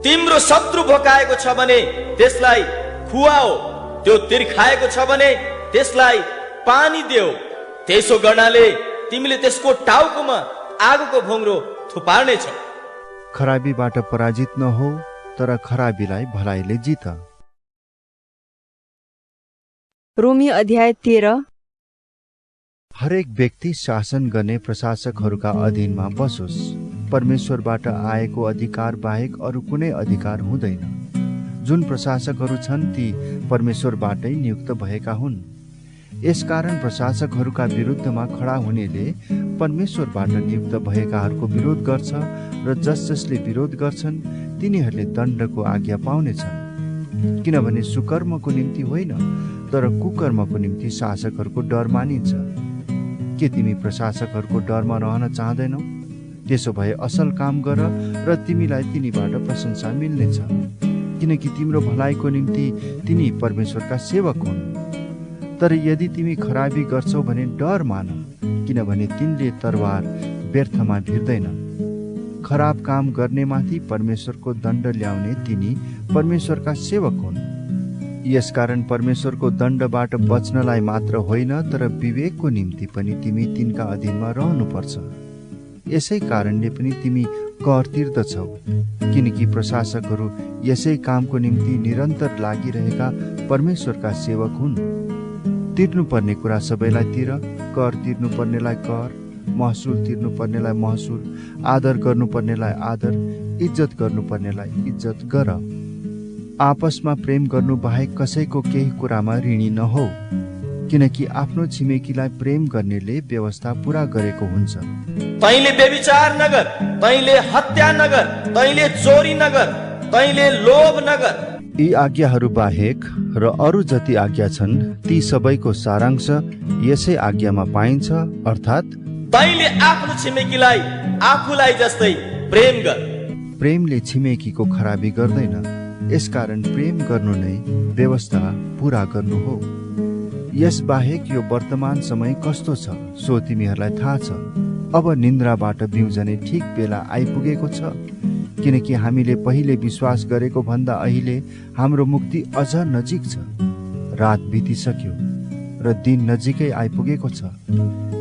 तिम्रो शत्रु भोकाएको छ भने त्यसलाई खुवाओ, त्यो तिर्खाएको छ भने त्यसलाई पानी देऊ। त्यसो गर्नाले तिमीले त्यसको टाउकोमा आगोको भोङ्रो थुपार्नेछौ। खराबीबाट पराजित नहो, तर खराबीलाई भलाइले जित। रोमी अध्याय 13। हरेक व्यक्ति शासन गर्ने प्रशासकहरूका अधीनमा बसोस्। परमेश्वरबाट आएको अधिकार बाहेक अरू कुनै अधिकार हुँदैन। जुन प्रशासकहरू छन् ती परमेश्वरबाटै नियुक्त भएका हुन्। यसकारण प्रशासकहरूका विरुद्धमा खडा हुनेले परमेश्वरबाट नियुक्त भएकाहरूको विरोध गर्छ र जसले विरोध गर्छन् तिनीहरूले दण्डको आज्ञा पाउनेछन्। किनभने सुकर्मको निम्ति होइन, तर कुकर्मको निम्ति शासकहरूको डर मानिन्छ। के तिमी प्रशासकहरूको डरमा रहन चाहँदैनौ? त्यसो भए असल काम गर र तिमीलाई तिनीबाट प्रशंसा मिल्नेछ, किनकि तिम्रो भलाइको निम्ति तिनी परमेश्वरका सेवक हुन्। तर यदि तिमी खराबी गर्छौ भने डर मान, किनभने तिनले तरवार व्यर्थमा भिर्दैन। खराब काम गर्नेमाथि परमेश्वरको दण्ड ल्याउने तिनी परमेश्वरका सेवक हुन्। यसकारण परमेश्वरको दण्डबाट बच्नलाई मात्र होइन, तर विवेकको निम्ति पनि तिमी तिनका अधीनमा रहनुपर्छ। यसै कारणले पनि तिमी कर तिर्दछौ, किनकि प्रशासकहरू यसै कामको निम्ति निरन्तर लागिरहेका परमेश्वरका सेवक हुन्। तिर्नुपर्ने कुरा सबैलाई तिर, कर तिर्नुपर्नेलाई कर, महसुल तिर्नुपर्नेलाई महसुल, आदर गर्नुपर्नेलाई आदर, इज्जत गर्नुपर्नेलाई इज्जत गर। आपसमा प्रेम गर्नु बाहेक कसैको केही कुरामा ऋणी नहो, किनकि आफ्नो छिमेकीलाई प्रेम गर्नेले व्यवस्था पूरा गरेको हुन्छ। तैले व्यभिचार नगर, तैले हत्या नगर, तैले चोरी नगर, तैले लोभ नगर। यी आज्ञाहरू बाहेक र अरू जति आज्ञा छन् ती सबैको सारांश यसै आज्ञामा पाइन्छ, अर्थात् तैले आफ्नो छिमेकीलाई आफूलाई जस्तै प्रेम गर। प्रेमले छिमेकीको खराबी गर्दैन, यसकारण प्रेम गर्नु नै व्यवस्था पूरा गर्नु हो। यस बाहेक यो वर्तमान समय कस्तो छ सो तिमीहरूलाई थाहा छ। अब निन्द्राबाट बिउजने ठिक बेला आइपुगेको छ, किनकि हामीले पहिले विश्वास गरेको भन्दा अहिले हाम्रो मुक्ति अझ नजिक छ। रात बितिसक्यो र दिन नजिकै आइपुगेको छ।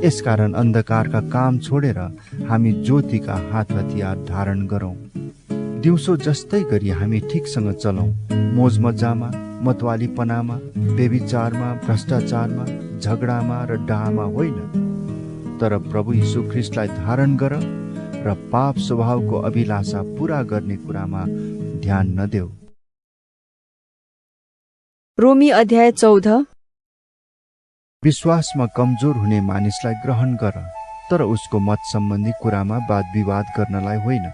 यसकारण अन्धकारका काम छोडेर हामी ज्योतिका हात हतियार धारण गरौँ। दिउँसो जस्तै गरी हामी ठिकसँग चलौँ, मोज मजामा, मतवालीपनामा, व्यभिचारमा, भ्रष्टाचारमा, झगडामा र डाहामा होइन, तर प्रभु यीशु ख्रीष्टलाई धारण गर र पाप स्वभावको अभिलाषा पूरा गर्ने कुरामा ध्यान नदेऊ। रोमी अध्याय 14। विश्वासमा कमजोर हुने मानिसलाई ग्रहण गर, तर उसको मत सम्बन्धी कुरामा वाद विवाद गर्नलाई होइन।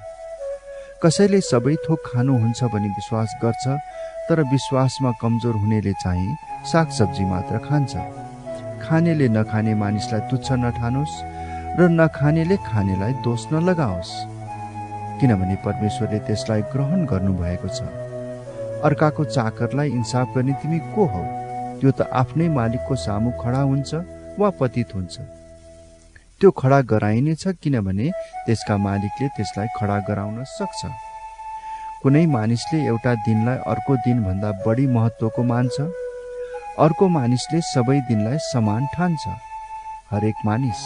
कसैले सबै थोक खानुहुन्छ भनी विश्वास गर्छ, तर विश्वासमा कमजोर हुनेले चाहिँ सागसब्जी मात्र खान्छ। खानेले नखाने मानिसलाई तुच्छ नठानोस् र नखानेले खानेलाई दोष नलगाओस्, किनभने परमेश्वरले त्यसलाई ग्रहण गर्नुभएको छ। अर्काको चाकरलाई इन्साफ गर्ने तिमी को हौ? त्यो त आफ्नै मालिकको सामु खडा हुन्छ वा पतित हुन्छ। त्यो खडा गराइनेछ किनभने त्यसका मालिकले त्यसलाई खडा गराउन सक्छ। कुनै मानिसले एउटा दिनलाई अर्को दिनभन्दा बढी महत्त्वको मान्छ, अर्को मानिसले सबै दिनलाई समान ठान्छ। हरेक मानिस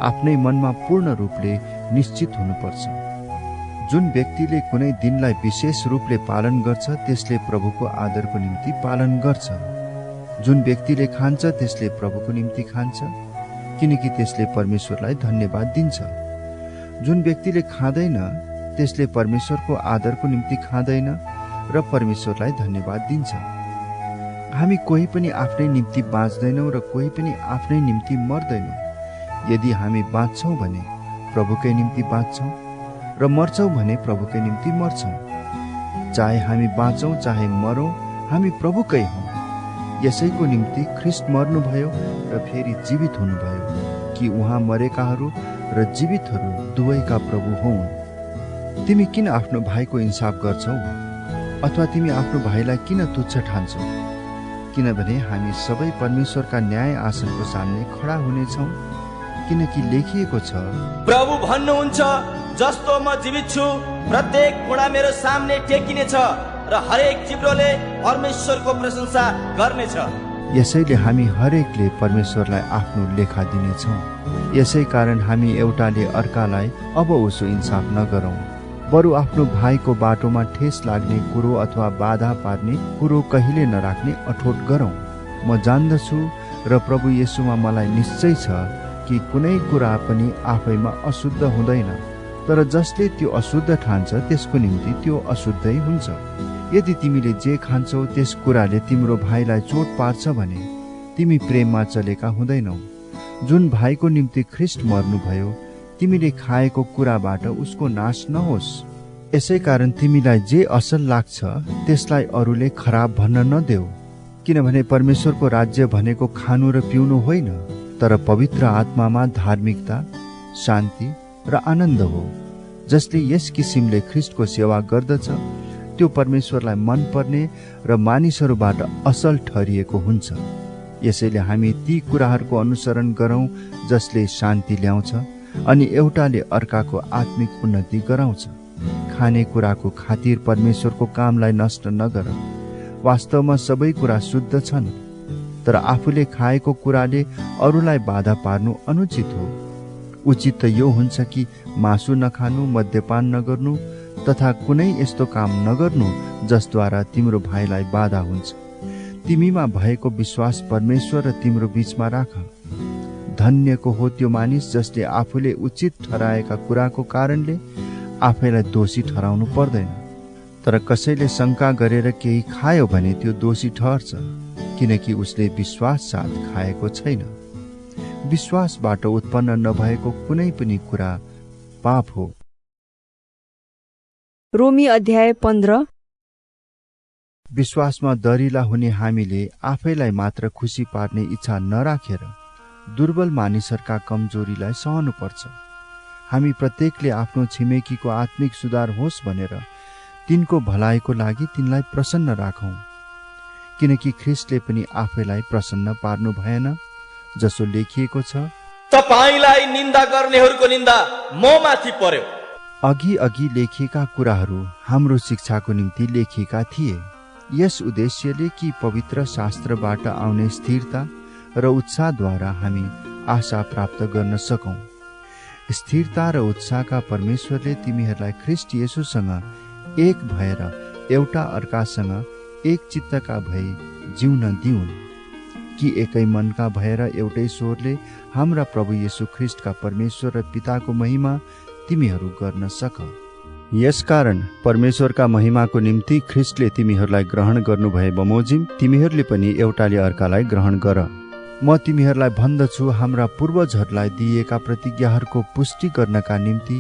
आफ्नै मनमा पूर्ण रूपले निश्चित हुनुपर्छ। जुन व्यक्तिले कुनै दिनलाई विशेष रूपले पालन गर्छ त्यसले प्रभुको आदरको निम्ति पालन गर्छ। जुन व्यक्तिले खान्छ त्यसले प्रभुको निम्ति खान्छ, किनकि त्यसले परमेश्वरलाई धन्यवाद दिन्छ। जुन व्यक्तिले खाँदैन त्यसले परमेश्वरको आदरको निम्ति खाँदैन र परमेश्वरलाई धन्यवाद दिन्छ। हामी कोही पनि आफ्नै निम्ति बाँच्दैनौँ र कोही पनि आफ्नै निम्ति मर्दैनौँ। यदि हामी बाँच्छौँ भने प्रभुकै निम्ति बाँच्छौँ र मर्छौँ भने प्रभुकै निम्ति मर्छौँ। चाहे हामी बाँचौँ चाहे मरौँ, हामी प्रभुकै हौँ। यसैको निम्ति ख्रिस्ट मर्नुभयो र फेरि जीवित हुनुभयो कि उहाँ मरेकाहरू र जीवितहरू दुवैका प्रभु हुन्। तिमी किन आफ्नो भाइको इन्साफ गर्छौ? अथवा तिमी आफ्नो भाइलाई किन तुच्छ ठान्छौ? किनभने हामी सबै परमेश्वरका न्याय आसनको सामने खडा हुनेछौँ। किनकि लेखिएको छ, प्रभु भन्नुहुन्छ, जस्तो म जीवित छु प्रत्येक कुडा मेरो सामने टेकिनेछ र हरेक जिब्रोले परमेश्वरको प्रशंसा गर्नेछ। यसैले हामी हरेकले परमेश्वरलाई आफ्नो लेखा दिनेछौँ। यसै कारण हामी एउटाले अर्कालाई अब उसो इन्साफ नगरौँ, बरु आफ्नो भाइको बाटोमा ठेस लाग्ने कुरो अथवा बाधा पार्ने कुरो कहिले नराख्ने अठोट गरौँ। म जान्दछु र प्रभु येशूमा मलाई निश्चय छ कि कुनै कुरा पनि आफैमा अशुद्ध हुँदैन, तर जसले त्यो अशुद्ध ठान्छ त्यसको निम्ति त्यो अशुद्धै हुन्छ। यदि तिमीले जे खान्छौ त्यस कुराले तिम्रो भाइलाई चोट पार्छ भने तिमी प्रेममा चलेका हुँदैनौ। जुन भाइको निम्ति ख्रिस्ट मर्नुभयो, तिमीले खाएको कुराबाट उसको नाश नहोस्। यसै कारण तिमीलाई जे असल लाग्छ त्यसलाई अरूले खराब भन्न नदेऊ, किनभने परमेश्वरको राज्य भनेको खानु र पिउनु होइन, तर पवित्र आत्मामा धार्मिकता, शान्ति र आनन्द हो। जसले यस किसिमले ख्रिस्टको सेवा गर्दछ त्यो परमेश्वरलाई मन पर्ने र मानिसहरूबाट असल ठहरिएको हुन्छ। यसैले हामी ती कुराहरूको अनुसरण गरौँ जसले शान्ति ल्याउँछ अनि एउटाले अर्काको आत्मिक उन्नति गराउँछ। खाने कुराको खातिर परमेश्वरको कामलाई नष्ट नगर। वास्तवमा सबै कुरा शुद्ध छन्, तर आफूले खाएको कुराले अरूलाई बाधा पार्नु अनुचित हो। उचित त यो हुन्छ कि मासु नखानु, मद्यपान नगर्नु तथा कुनै यस्तो काम नगर्नु जसद्वारा तिम्रो भाइलाई बाधा हुन्छ। तिमीमा भएको विश्वास परमेश्वर र तिम्रो बीचमा राख। धन्यको हो त्यो मानिस जसले आफूले उचित ठहराएका कुराको कारणले आफैलाई दोषी ठहराउनु पर्दैन। तर कसैले शङ्का गरेर केही खायो भने त्यो दोषी ठहर्छ, किनकि उसले विश्वास साथ खाएको छैन। विश्वासबाट उत्पन्न नभएको कुनै पनि कुरा पाप हो। रोमी अध्याय 15। विश्वासमा दरिला हुने हामीले आफैलाई मात्र खुसी पार्ने इच्छा नराखेर दुर्बल मानिसहरूका कमजोरीलाई सहनुपर्छ। हामी प्रत्येकले आफ्नो छिमेकीको आत्मिक सुधार होस् भनेर तिनको भलाइको लागि तिनलाई प्रसन्न राखौं, किनकि ख्रिस्टले पनि आफैलाई प्रसन्न पार्नु भएन। जसो लेखिएको छ, तपाईलाई निन्दा गर्नेहरूको निन्दा ममाथि पर्यो। अघि अघि लेखिएका कुराहरू हाम्रो शिक्षाको निम्ति लेखिएका थिए, यस उद्देश्यले कि पवित्र शास्त्रबाट आउने स्थिरता र उत्साहद्वारा हामी आशा प्राप्त गर्न सकौं। स्थिरता र उत्साहका परमेश्वरले तिमीहरूलाई ख्रिस्ट येशूसँग एक भएर एउटा अर्कासँग एक चित्तका भई जिउन दिउन्, कि एकै मनका भएर एउटै स्वरले हाम्रा प्रभु येशू ख्रिस्टका परमेश्वर र पिताको महिमा तिमीहरू गर्न सक। यसकारण परमेश्वरका महिमाको निम्ति ख्रिस्टले तिमीहरूलाई ग्रहण गर्नुभए बमोजिम तिमीहरूले पनि एउटाले अर्कालाई ग्रहण गर। म तिमीहरूलाई भन्दछु, हाम्रा पूर्वजहरूलाई दिएका प्रतिज्ञाहरूको पुष्टि गर्नका निम्ति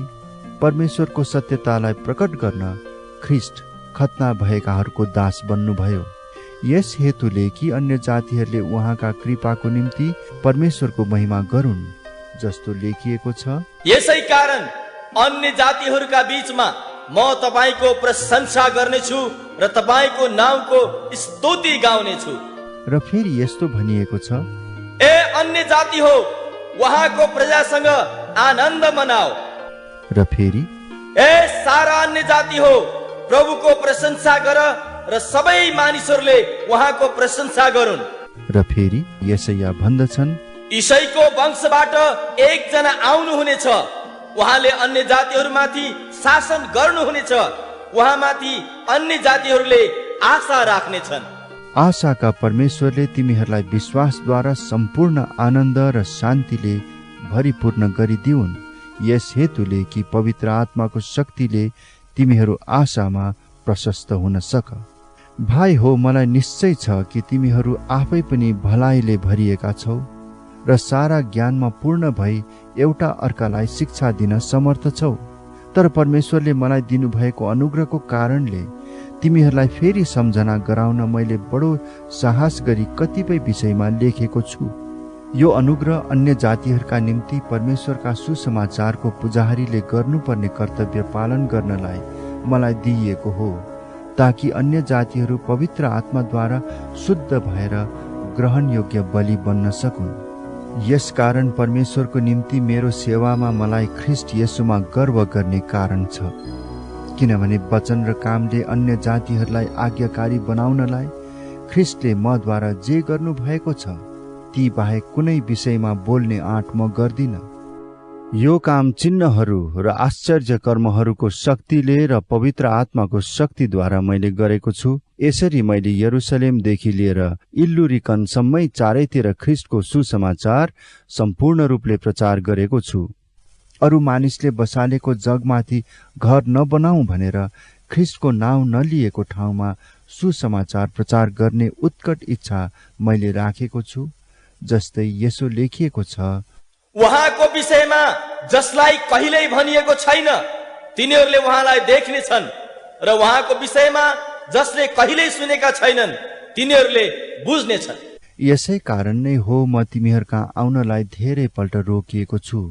परमेश्वरको सत्यतालाई प्रकट गर्न ख्रिस्ट खतना भएकाहरूको दास बन्नुभयो। यस हेतुले कि अन्य जातिहरूले उहाँका कृपाको निम्ति परमेश्वरको महिमा गरून्, जस्तो लेखिएको छ, यसै कारण अन्य जातिहरूका बीचमा म तपाईको प्रशंसा गर्नेछु र तपाईको नामको स्तुति गाउनेछु। र फेरि यस्तो भनिएको छ, ए अन्य जाति हो, उहाँको प्रजासँग आनन्द मनाओ। र फेरि ए सारा अन्य जाति हो, प्रभुको प्रशंसा गर र सबै मानिसहरूले उहाँको प्रशंसा गरून्। र फेरि यसैया भन्दछन्, ईशैको वंशबाट एकजना आउनुहुनेछ, उहाँले अन्य जातिहरूमाथि शासन गर्नुहुनेछ, उहाँमाथि अन्य जातिहरूले आशा राख्नेछन्। आशाका परमेश्वरले तिमीहरूलाई विश्वासद्वारा सम्पूर्ण आनन्द र शान्तिले भरिपूर्ण गरिदिउन्। यस हेतुले कि पवित्र आत्माको शक्तिले तिमीहरू आशामा प्रशस्त हुन सक। भाइ हो, मलाई निश्चय छ कि तिमीहरू आफै पनि भलाइले भरिएका छौ र सारा ज्ञानमा पूर्ण भई एउटा अर्कालाई शिक्षा दिन समर्थ छौ। तर परमेश्वरले मलाई दिनुभएको अनुग्रहको कारणले तिमीहरूलाई फेरि सम्झना गराउन मैले बडो साहस गरी कतिपय विषयमा लेखेको छु। यो अनुग्रह अन्य जातिहरूका निम्ति परमेश्वरका सुसमाचारको पुजारीले गर्नुपर्ने कर्तव्य पालन गर्नलाई मलाई दिइएको हो, ताकि अन्य जातिहरू पवित्र आत्माद्वारा शुद्ध भएर ग्रहण योग्य बलि बन्न सकुन्। यसकारण परमेश्वरको निम्ति मेरो सेवामा मलाई ख्रिस्ट येशूमा गर्व गर्ने कारण छ, किनभने वचन र कामले अन्य जातिहरूलाई आज्ञाकारी बनाउनलाई ख्रिस्टले मद्वारा जे गर्नु भएको छ ती बाहेक कुनै विषयमा बोल्ने आँट म गर्दिन। यो काम चिन्हहरू र आश्चर्य कर्महरूको शक्तिले र पवित्र आत्माको शक्तिद्वारा मैले गरेको छु। यसरी मैले यरुशलेमदेखि लिएर इल्लुरिकनसम्मै चारैतिर ख्रिस्टको सुसमाचार सम्पूर्ण रूपले प्रचार गरेको छु। अरू मानिसले बसालेको जगमाथि घर नबनाऊ भनेर ख्रिस्टको नाउँ नलिएको ठाउँमा सुसमाचार प्रचार गर्ने उत्कट इच्छा मैले राखेको छु। जस्तै यसो लेखिएको छ, उहाँको विषयमा जसलाई कहिल्यै भनिएको छैन तिनीहरूले उहाँलाई देख्नेछन्, र उहाँको विषयमा जसले कहिल्यै सुनेका छैनन् तिनीहरूले बुझ्नेछन्। यसै कारण नै हो म तिमीहरूका आउनलाई धेरै पल्ट रोकिएको छु।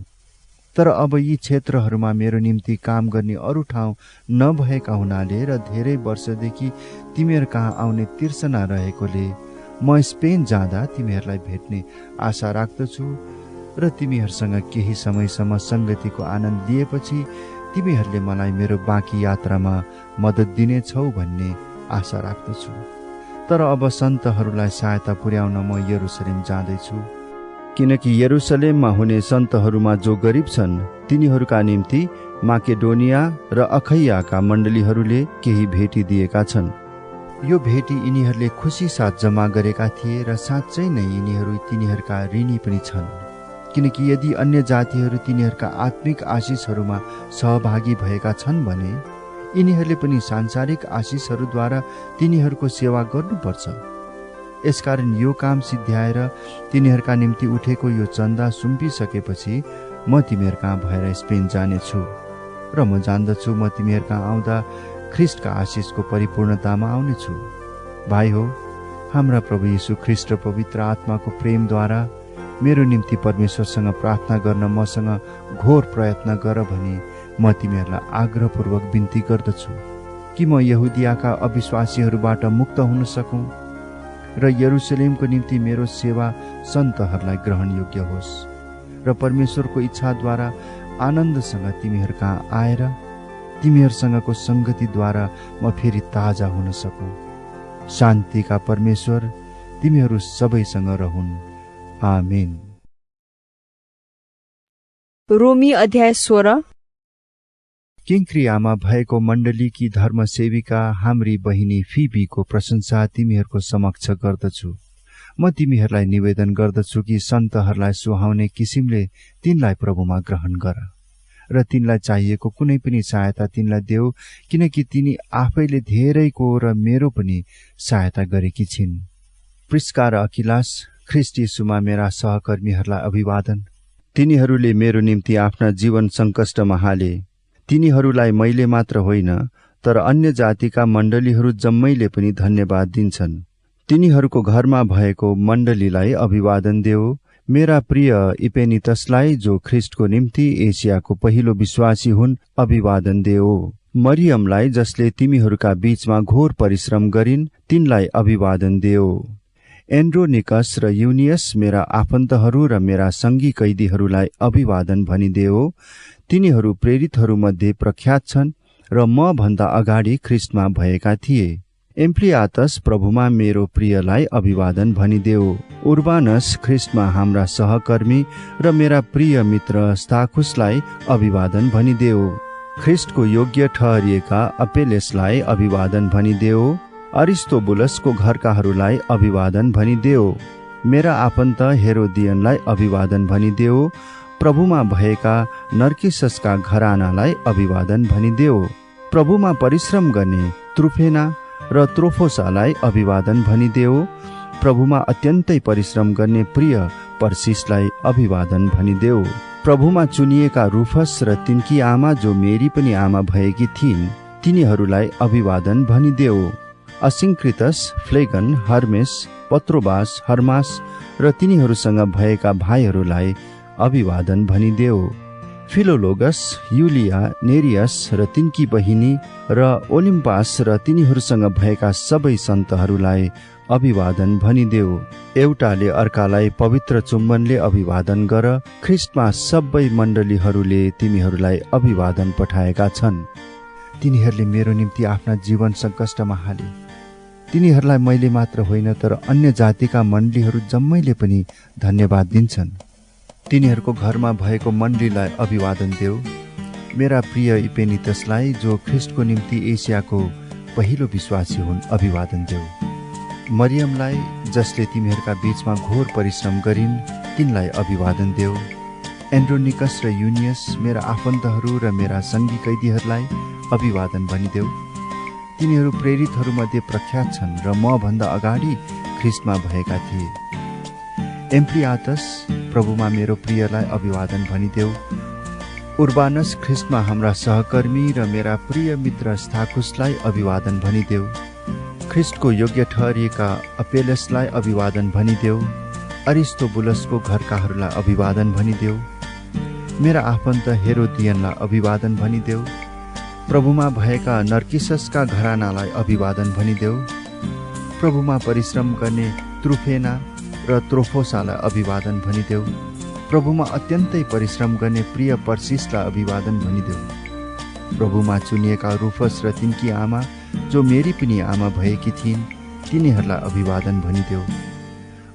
तर अब यी क्षेत्रहरूमा मेरो निम्ति काम गर्ने अरू ठाउँ नभएका हुनाले र धेरै वर्षदेखि तिमीहरू कहाँ आउने तिर्सना रहेकोले म स्पेन जाँदा तिमीहरूलाई भेट्ने आशा राख्दछु र तिमीहरूसँग केही समयसम्म संगतिको आनन्द लिएपछि तिमीहरूले मलाई मेरो बाँकी यात्रामा मद्दत दिनेछौ भन्ने आशा राख्दछु। तर अब सन्तहरूलाई सहायता पुर्याउन म यरुशलेम जाँदैछु, किनकि यरुशलेममा हुने सन्तहरूमा जो गरिब छन् तिनीहरूका निम्ति माकेडोनिया र अखैयाका मण्डलीहरूले केही भेटी दिएका छन्। यो भेटी यिनीहरूले खुसी साथ जम्मा गरेका थिए र साँच्चै नै यिनीहरू तिनीहरूका ऋणी पनि छन्, किनकि यदि अन्य जातिहरू तिनीहरूका आत्मिक आशिषहरूमा सहभागी भएका छन् भने यिनीहरूले पनि सांसारिक आशिषहरूद्वारा तिनीहरूको सेवा गर्नुपर्छ। यसकारण यो काम सिद्ध्याएर तिनीहरूका निम्ति उठेको यो चन्दा सुम्पिसकेपछि म तिमीहरू कहाँ भएर स्पेन जानेछु र म जान्दछु म तिमीहरू कहाँ आउँदा ख्रिस्टका आशिषको परिपूर्णतामा आउनेछु। भाइ हो, हाम्रा प्रभु यीशु ख्रिस्ट र पवित्र आत्माको प्रेमद्वारा मेरो निम्ति परमेश्वरसँग प्रार्थना गर्न मसँग घोर प्रयत्न गर भनी म तिमीहरूलाई आग्रहपूर्वक बिन्ती गर्दछु कि म यहुदियाका अविश्वासीहरूबाट मुक्त हुन सकूं र यरुशलेमको निम्ति मेरो सेवा सन्तहरूलाई ग्रहण योग्य होस् र परमेश्वरको इच्छाद्वारा आनन्दसँग तिमीहरू कहाँ आएर तिमीहरूसँगको संगतिद्वारा म फेरि ताजा हुन सकूं। शान्तिका परमेश्वर तिमीहरू सबैसँग रहून्। आमेन। रोमी अध्याय 16। किंक्रियामा भएको मण्डलीकी धर्मसेविका हाम्री बहिनी फिबीको प्रशंसा तिमीहरूको समक्ष गर्दछु। म तिमीहरूलाई निवेदन गर्दछु कि सन्तहरूलाई सुहाउने किसिमले तिनलाई प्रभुमा ग्रहण गर र तिनलाई चाहिएको कुनै पनि सहायता तिनलाई देऊ, किनकि तिनी आफैले धेरैको र मेरो पनि सहायता गरेकी छिन्। प्रिस्का र अकिलास ख्रिस्ट येशूमा मेरा सहकर्मीहरूलाई अभिवादन। तिनीहरूले मेरो निम्ति आफ्ना जीवन संकष्टमा हाले। तिनीहरूलाई मैले मात्र होइन तर अन्य जातिका मण्डलीहरू जम्मैले पनि धन्यवाद दिन्छन्। तिनीहरूको घरमा भएको मण्डलीलाई अभिवादन देऊ। मेरा प्रिय इपेनितसलाई जो ख्रिस्टको निम्ति एसियाको पहिलो विश्वासी हुन् अभिवादन देऊ। मरियमलाई जसले तिमीहरूका बीचमा घोर परिश्रम गरिन्, तिनलाई अभिवादन देऊ। एन्ड्रोनिकस र युनियस मेरा आफन्तहरू र मेरा सङ्गी कैदीहरूलाई अभिवादन भनिदेऊ। तिनीहरू प्रेरितहरूमध्ये प्रख्यात छन् र म भन्दा अगाडि ख्रिस्टमा भएका थिए। एम्प्लियातस प्रभुमा मेरो प्रियलाई अभिवादन भनिदेऊ। उर्बानस ख्रिस्टमा हाम्रा सहकर्मी र मेरा प्रिय मित्र स्ताखुसलाई अभिवादन भनिदेऊ। ख्रिस्टको योग्य ठहरिएका अपेलेसलाई अभिवादन भनिदेऊ। अरिस्तोबुलसको घरकाहरूलाई अभिवादन भनिदेऊ। मेरा आफन्त हेरोदियनलाई अभिवादन भनिदेऊ। प्रभुमा भएका नर्किससका घरानालाई अभिवादन भनिदेऊ। प्रभुमा परिश्रम गर्ने त्रुफेना र त्रोफोसालाई अभिवादन भनिदेऊ। प्रभुमा अत्यन्तै परिश्रम गर्ने प्रिय पर्सिसलाई अभिवादन भनिदेऊ। प्रभुमा चुनिएका रुफस र तिनकी आमा जो मेरी पनि आमा भएकी थिइन्, तिनीहरूलाई अभिवादन भनिदेऊ। असिंक्रितस, फ्लेगन, हर्मेस, पत्रोबास, हर्मास र तिनीहरूसँग भएका भाइहरूलाई अभिवादन भनिदेऊ। फिलोलोगस, युलिया, नेरियस र तिनकी बहिनी र ओलिम्पास र तिनीहरूसँग भएका सबै सन्तहरूलाई अभिवादन भनिदेऊ। एउटाले अर्कालाई पवित्र चुम्बनले अभिवादन गर। ख्रिस्टमा सबै मण्डलीहरूले तिमीहरूलाई अभिवादन पठाएका छन्। तिनीहरूले मेरो निम्ति आफ्ना जीवन सङ्कष्टमा हाले। तिनीहरूलाई मैले मात्र होइन तर अन्य जातिका मण्डलीहरू जम्मैले पनि धन्यवाद दिन्छन्। तिनीहरूको घरमा भएको मण्डलीलाई अभिवादन देऊ। मेरा प्रिय इपेनितसलाई जो ख्रिस्टको निम्ति एसियाको पहिलो विश्वासी हुन् अभिवादन देऊ। मरियमलाई जसले तिमीहरूका बीचमा घोर परिश्रम गरिन्, तिनलाई अभिवादन देऊ। एन्ड्रोनिकस र युनियस मेरा आफन्तहरू र मेरा सङ्गी कैदीहरूलाई अभिवादन भनिदेऊ। तिनीहरू प्रेरितहरूमध्ये प्रख्यात छन् र म भन्दा अगाडि ख्रिस्टमा भएका थिए। एम्प्लियातस प्रभुमा मेरो प्रियलाई अभिवादन भनिदेऊ। उर्बानस ख्रिस्टमा हाम्रा सहकर्मी र मेरा प्रिय मित्र स्ताखुसलाई अभिवादन भनिदेऊ। ख्रिस्टको योग्य ठहरिएका अपेलेसलाई अभिवादन भनिदेऊ। अरिस्तोबुलसको घरकाहरूलाई अभिवादन भनिदेऊ। मेरा आफन्त हेरोदियनलाई अभिवादन भनिदेऊ। प्रभुमा भएका नर्किससका घरानालाई अभिवादन भनिदेऊ। प्रभुमा परिश्रम गर्ने त्रुफेना र त्रोफोसालाई अभिवादन भनिदेऊ। प्रभुमा अत्यन्तै परिश्रम गर्ने प्रिय पर्सिसलाई अभिवादन भनिदेऊ। प्रभुमा चुनिएका रुफस र तिनकी आमा जो मेरी पनि आमा भएकी थिइन्, तिनीहरूलाई अभिवादन भनिदेऊ।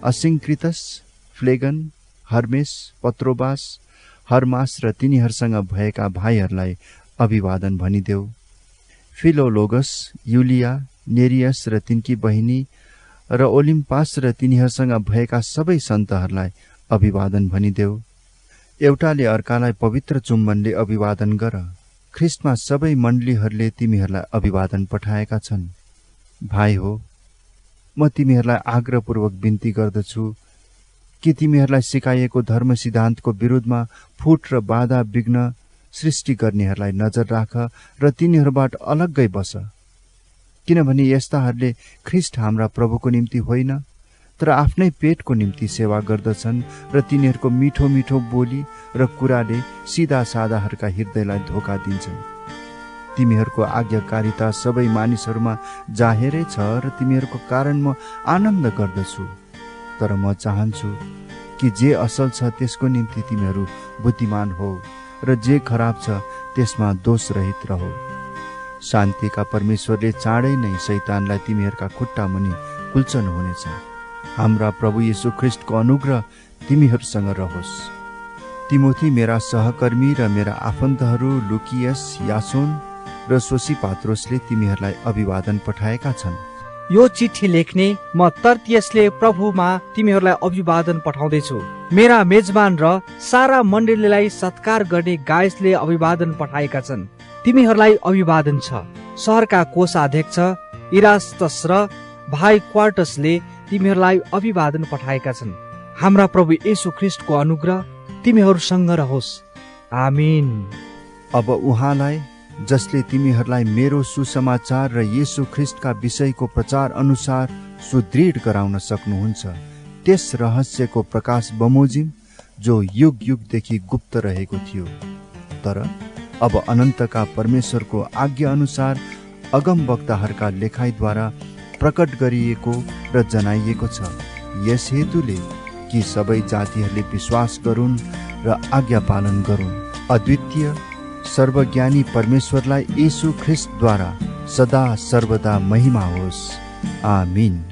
असिंक्रितस, फ्लेगन, हर्मेस, पत्रोबास, हर्मास र तिनीहरूसँग भएका भाइहरूलाई अभिवादन भनिदेऊ। फिलोलोगस, युलिया, नेरियस र तिनकी बहिनी र ओलिम्पास र तिनीहरूसँग भएका सबै सन्तहरूलाई अभिवादन भनिदेऊ। एउटाले अर्कालाई पवित्र चुम्बनले अभिवादन गर। ख्रिस्टमा सबै मण्डलीहरूले तिमीहरूलाई अभिवादन पठाएका छन्। भाइ हो, म तिमीहरूलाई आग्रहपूर्वक बिन्ती गर्दछु कि तिमीहरूलाई सिकाइएको धर्म सिद्धान्तको विरुद्धमा फुट र बाधा विघ्न सृष्टि गर्नेहरूलाई नजर राख र तिनीहरूबाट अलग्गै बस। किनभने यस्ताहरूले ख्रिस्ट हाम्रा प्रभुको निम्ति होइन तर आफ्नै पेटको निम्ति सेवा गर्दछन् र तिनीहरूको मिठो मिठो बोली र कुराले सिधा साधाहरूका हृदयलाई धोका दिन्छन्। तिमीहरूको आज्ञाकारिता सबै मानिसहरूमा जाहेरै छ र तिमीहरूको कारण म आनन्द गर्दछु। तर म चाहन्छु कि जे असल छ त्यसको निम्ति तिमीहरू बुद्धिमान हो र जे खराब छ त्यसमा दोष रहित रहो। शान्तिका परमेश्वरले चाँडै नै शैतानलाई तिमीहरूका खुट्टा मुनि कुल्चनु हुनेछ। हाम्रा प्रभु येशू ख्रिस्टको अनुग्रह तिमीहरूसँग रहोस्। तिमोथी मेरा सहकर्मी र मेरा आफन्तहरू लुकियस, यासोन र सोसिपात्रोसले तिमीहरूलाई अभिवादन पठाएका छन्। यो चिठी लेख्ने म तर्तियसले प्रभुमा तिमीहरूलाई अभिवादन पठाउँदैछु। मेरा मेजबान र सारा मण्डलीलाई सत्कार गर्ने गायसले अभिवादन पठाएका छन्। तिमीहरूलाई अभिवादन छ। सहरका कोषाध्यक्ष इरास्तस र भाइ क्वार्टसले तिमीहरूलाई अभिवादन पठाएका छन्। हाम्रा प्रभु येशू ख्रिस्टको अनुग्रह तिमीहरूसँग रहोस्। आमीन। अब उहाँलाई जसले तिमीहरूलाई मेरो सुसमाचार र येशू ख्रिस्टका विषयको प्रचार अनुसार सुदृढ गराउन सक्नुहुन्छ, त्यस रहस्यको प्रकाश बमोजिम जो युग युगदेखि गुप्त रहेको थियो तर अब अनन्तका परमेश्वरको आज्ञा अनुसार अगमवक्ताहरूका लेखाइद्वारा प्रकट गरिएको र जनाइएको छ। यस हेतुले कि सबै जातिहरूले विश्वास गरून् र आज्ञा पालन गरून्। अद्वितीय सर्वज्ञानी परमेश्वरलाई येशू ख्रिस्टद्वारा सदा सर्वदा महिमा होस्। आमीन।